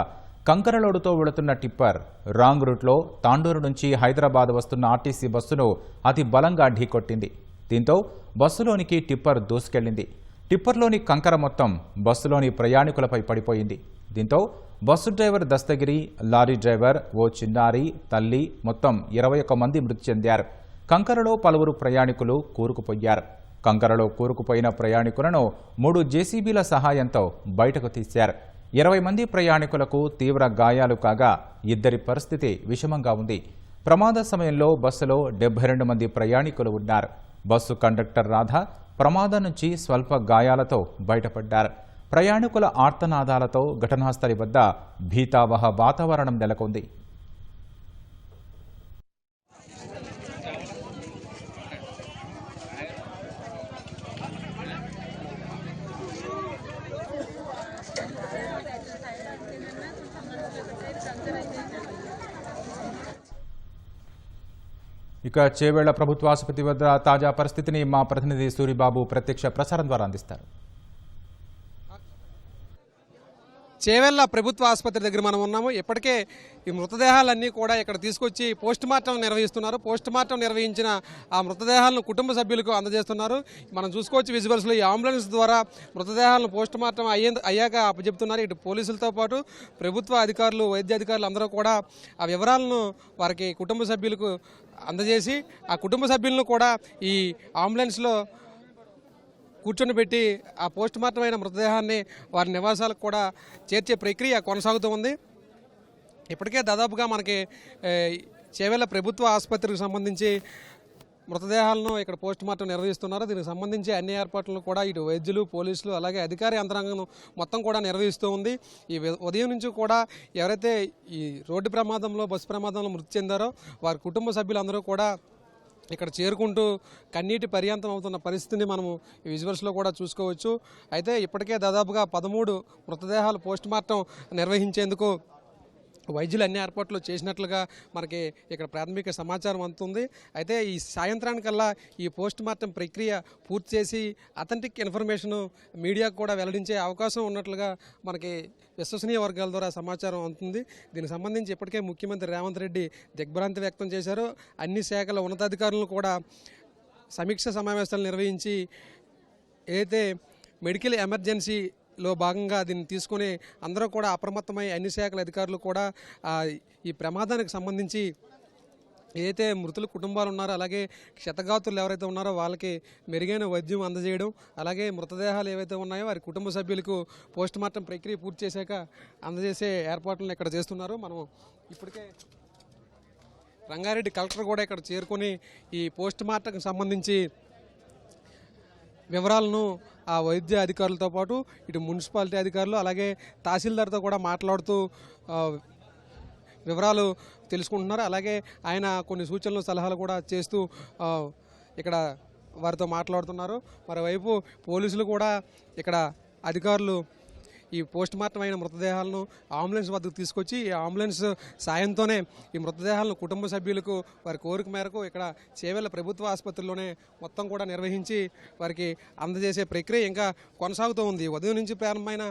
కంకరలోడుతో వెళుతున్న టిప్పర్ రాంగ్ రూట్లో తాండూరు నుంచి హైదరాబాద్ వస్తున్న ఆర్టీసీ బస్సును అతి బలంగా ఢీకొట్టింది. దీంతో బస్సులోనికి టిప్పర్ దూసుకెళ్లింది. టిప్పర్లోని కంకర మొత్తం బస్సులోని ప్రయాణికులపై పడిపోయింది. దీంతో bus driver Dastagiri, lorry driver, ఓ చిన్నారి, తల్లి మొత్తం 21 మంది మృతి చెందారు. కంకరలో పలువురు ప్రయాణికులు కూరుకుపోయారు. కంకరలో కూరుకుపోయిన ప్రయాణికులను 3 జేసీబీల సహాయంతో బయటకు తీశారు. 20 మంది ప్రయాణికులకు తీవ్ర గాయాలు కాగా 2 పరిస్థితి విషమంగా ఉంది. ప్రమాద సమయంలో బస్సులో 72 మంది ప్రయాణికులు ఉన్నారు. బస్సు కండక్టర్ రాధ ప్రమాదం నుంచి స్వల్ప గాయాలతో బయటపడ్డారు. ప్రయాణికుల ఆర్తనాదాలతో ఘటనాస్థలి వద్ద భీతావహ వాతావరణం నెలకొంది. ఇక చేవేళ్ల ప్రభుత్వ ఆసుపత్రి వద్ద తాజా పరిస్థితిని మా ప్రతినిధి సూరిబాబు ప్రత్యక్ష ప్రసారం ద్వారా అందిస్తారు. చేవెళ్ల ప్రభుత్వ ఆసుపత్రి దగ్గర మనం ఉన్నాము. ఇప్పటికే ఈ మృతదేహాలన్నీ కూడా ఇక్కడ తీసుకొచ్చి పోస్ట్ మార్టం నిర్వహిస్తున్నారు. పోస్ట్ మార్టం నిర్వహించిన ఆ మృతదేహాలను కుటుంబ సభ్యులకు అందజేస్తున్నారు. మనం చూసుకోవచ్చు విజువల్స్లో ఈ అంబులెన్స్ ద్వారా మృతదేహాలను పోస్ట్ మార్టం అయ్యాక అప్పచెప్తున్నారు. ఇటు పోలీసులతో పాటు ప్రభుత్వ అధికారులు, వైద్య అధికారులు అందరూ కూడా ఆ వివరాలను వారికి కుటుంబ సభ్యులకు అందజేసి ఆ కుటుంబ సభ్యులను కూడా ఈ అంబులెన్స్లో కూర్చొని పెట్టి ఆ పోస్ట్ మార్టం అయిన మృతదేహాన్ని వారి నివాసాలకు కూడా చేర్చే ప్రక్రియ కొనసాగుతూ ఉంది. ఇప్పటికే దాదాపుగా మనకి చేవెళ్ల ప్రభుత్వ ఆసుపత్రికి సంబంధించి మృతదేహాలను ఇక్కడ పోస్ట్ మార్టం నిర్వహిస్తున్నారు. దీనికి సంబంధించి అన్ని ఏర్పాట్లను కూడా ఇటు వైద్యులు, పోలీసులు అలాగే అధికార యంత్రాంగం మొత్తం కూడా నిర్వహిస్తూ ఉంది. ఈ ఉదయం నుంచి కూడా ఎవరైతే ఈ రోడ్డు ప్రమాదంలో, బస్సు ప్రమాదంలో మృతి చెందారో వారి కుటుంబ సభ్యులందరూ కూడా ఇక్కడ చేరుకుంటూ కన్నీటి పర్యంతం అవుతున్న పరిస్థితిని మనము ఈ విజువల్స్లో కూడా చూసుకోవచ్చు. అయితే ఇప్పటికే దాదాపుగా 13 మృతదేహాలు పోస్ట్ మార్టం నిర్వహించేందుకు వైద్యులు అన్ని ఏర్పాట్లు చేసినట్లుగా మనకి ఇక్కడ ప్రాథమిక సమాచారం అందుతుంది. అయితే ఈ సాయంత్రానికల్లా ఈ పోస్ట్ మార్టం ప్రక్రియ పూర్తి చేసి అథెంటిక్ ఇన్ఫర్మేషన్ మీడియాకు కూడా వెల్లడించే అవకాశం ఉన్నట్లుగా మనకి విశ్వసనీయ వర్గాల ద్వారా సమాచారం అందుతుంది. దీనికి సంబంధించి ఇప్పటికే ముఖ్యమంత్రి రేవంత్ రెడ్డి దిగ్భ్రాంతి వ్యక్తం చేశారు. అన్ని శాఖల ఉన్నతాధికారులను కూడా సమీక్ష సమావేశాలు నిర్వహించి ఏదైతే మెడికల్ ఎమర్జెన్సీలో భాగంగా దీన్ని తీసుకుని అందరూ కూడా అప్రమత్తమై అన్ని శాఖల అధికారులు కూడా ఈ ప్రమాదానికి సంబంధించి ఏదైతే మృతుల కుటుంబాలు ఉన్నారో అలాగే క్షతగాతులు ఎవరైతే ఉన్నారో వాళ్ళకి మెరుగైన వైద్యం అందజేయడం, అలాగే మృతదేహాలు ఏవైతే ఉన్నాయో వారి కుటుంబ సభ్యులకు పోస్ట్ మార్టం ప్రక్రియ పూర్తి చేశాక అందజేసే ఏర్పాట్లను ఇక్కడ చేస్తున్నారు. మనం ఇప్పటికే రంగారెడ్డి కలెక్టర్ కూడా ఇక్కడ చేరుకొని ఈ పోస్ట్ మార్టంకి సంబంధించి వివరాలను ఆ వైద్య అధికారులతో పాటు ఇటు మున్సిపాలిటీ అధికారులు అలాగే తహసీల్దార్తో కూడా మాట్లాడుతూ వివరాలు తెలుసుకుంటున్నారు. అలాగే ఆయన కొన్ని సూచనలు, సలహాలు కూడా చేస్తూ ఇక్కడ వారితో మాట్లాడుతున్నారు. మరోవైపు పోలీసులు కూడా ఇక్కడ అధికారులు ఈ పోస్ట్ మార్టం అయిన మృతదేహాలను అంబులెన్స్ వద్దకు తీసుకొచ్చి ఈ అంబులెన్స్ సాయంతోనే ఈ మృతదేహాలను కుటుంబ సభ్యులకు వారి కోరిక మేరకు ఇక్కడ చేవెళ్ల ప్రభుత్వ ఆసుపత్రిలోనే మొత్తం కూడా నిర్వహించి వారికి అందజేసే ప్రక్రియ ఇంకా కొనసాగుతూ ఉంది. ఉదయం నుంచి ప్రారంభమైన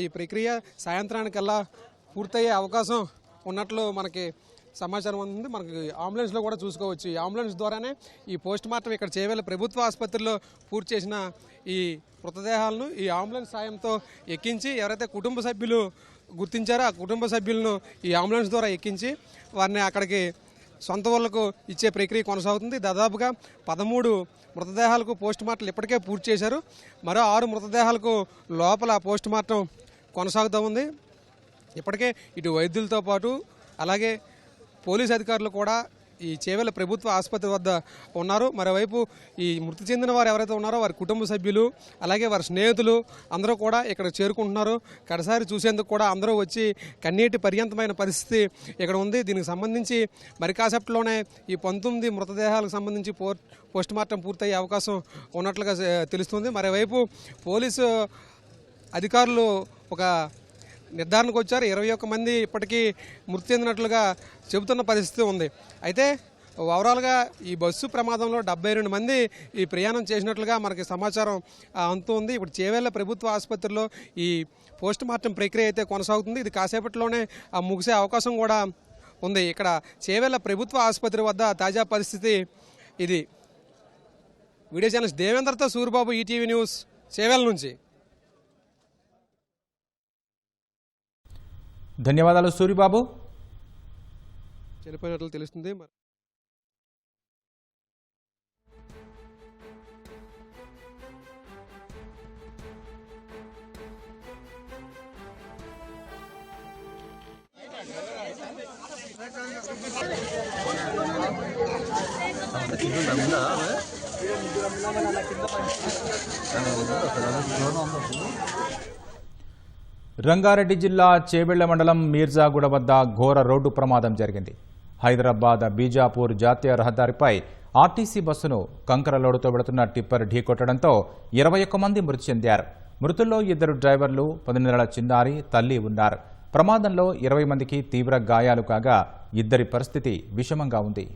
ఈ ప్రక్రియ సాయంత్రానికల్లా పూర్తయ్యే అవకాశం ఉన్నట్లు మనకి సమాచారం ఉంది. మనకి అంబులెన్స్లో కూడా చూసుకోవచ్చు. ఈ అంబులెన్స్ ద్వారానే ఈ పోస్ట్ మార్టం ఇక్కడ చేవెళ్ల ప్రభుత్వ ఆసుపత్రిలో పూర్తి చేసిన ఈ మృతదేహాలను ఈ అంబులెన్స్ సాయంతో ఎక్కించి ఎవరైతే కుటుంబ సభ్యులు గుర్తించారో ఆ కుటుంబ సభ్యులను ఈ అంబులెన్స్ ద్వారా ఎక్కించి వారిని అక్కడికి సొంత ఊళ్ళకు ఇచ్చే ప్రక్రియ కొనసాగుతుంది. దాదాపుగా 13 మృతదేహాలకు పోస్ట్ మార్టం ఇప్పటికే పూర్తి చేశారు. మరో 6 మృతదేహాలకు లోపల పోస్ట్ మార్టం కొనసాగుతూ ఉంది. ఇప్పటికే ఇటు వైద్యులతో పాటు అలాగే పోలీస్ అధికారులు కూడా ఈ చేవెళ్ళ ప్రభుత్వ ఆసుపత్రి వద్ద ఉన్నారు. మరోవైపు ఈ మృతి చెందిన వారు ఎవరైతే ఉన్నారో వారి కుటుంబ సభ్యులు అలాగే వారి స్నేహితులు అందరూ కూడా ఇక్కడ చేరుకుంటున్నారు. కడసారి చూసేందుకు కూడా అందరూ వచ్చి కన్నీటి పర్యంతమైన పరిస్థితి ఇక్కడ ఉంది. దీనికి సంబంధించి మరి కాసేపట్లోనే ఈ 19 మృతదేహాలకు సంబంధించి పోస్ట్ మార్టం పూర్తయ్యే అవకాశం ఉన్నట్లుగా తెలుస్తుంది. మరోవైపు పోలీసు అధికారులు ఒక నిర్ధారణకు వచ్చారు. 21 మంది ఇప్పటికీ మృతి చెందినట్లుగా చెబుతున్న పరిస్థితి ఉంది. అయితే ఓవరాల్గా ఈ బస్సు ప్రమాదంలో 72 మంది ఈ ప్రయాణం చేసినట్లుగా మనకి సమాచారం అందుతుంది. ఇప్పుడు చేవెళ్ళ ప్రభుత్వ ఆసుపత్రిలో ఈ పోస్ట్ మార్టం ప్రక్రియ అయితే కొనసాగుతుంది. ఇది కాసేపట్లోనే ముగిసే అవకాశం కూడా ఉంది. ఇక్కడ చేవెళ్ళ ప్రభుత్వ ఆసుపత్రి వద్ద తాజా పరిస్థితి ఇది. వీడియో జర్నలిస్ట్ దేవేంద్రతో సూరిబాబు, ఈటీవీ న్యూస్, చేవెళ్ళ నుంచి. ధన్యవాదాలు సూరిబాబు. చనిపోయినట్లు తెలుస్తుంది. రంగారెడ్డి జిల్లా చేవెళ్ల మండలం మీర్జాగూడ వద్ద ఘోర రోడ్డు ప్రమాదం జరిగింది. హైదరాబాద్ బీజాపూర్ జాతీయ రహదారిపై ఆర్టీసీ బస్సును కంకర లోడుతో వెళుతున్న టిప్పర్ ఢీకొట్టడంతో 21 మంది మృతి చెందారు. మృతుల్లో 2 డ్రైవర్లు, 10 నెలల చిన్నారి, తల్లి ఉన్నారు. ప్రమాదంలో 20 మందికి తీవ్ర గాయాలు కాగా 2 పరిస్థితి విషమంగా ఉంది.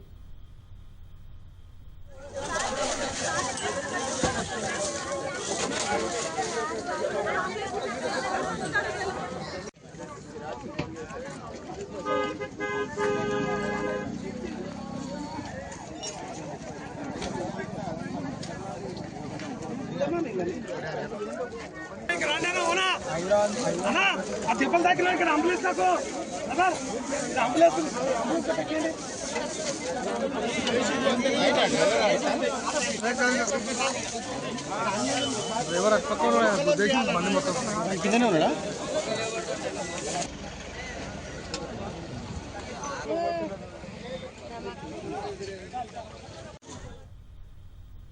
కిందనే ఉన్నాడా?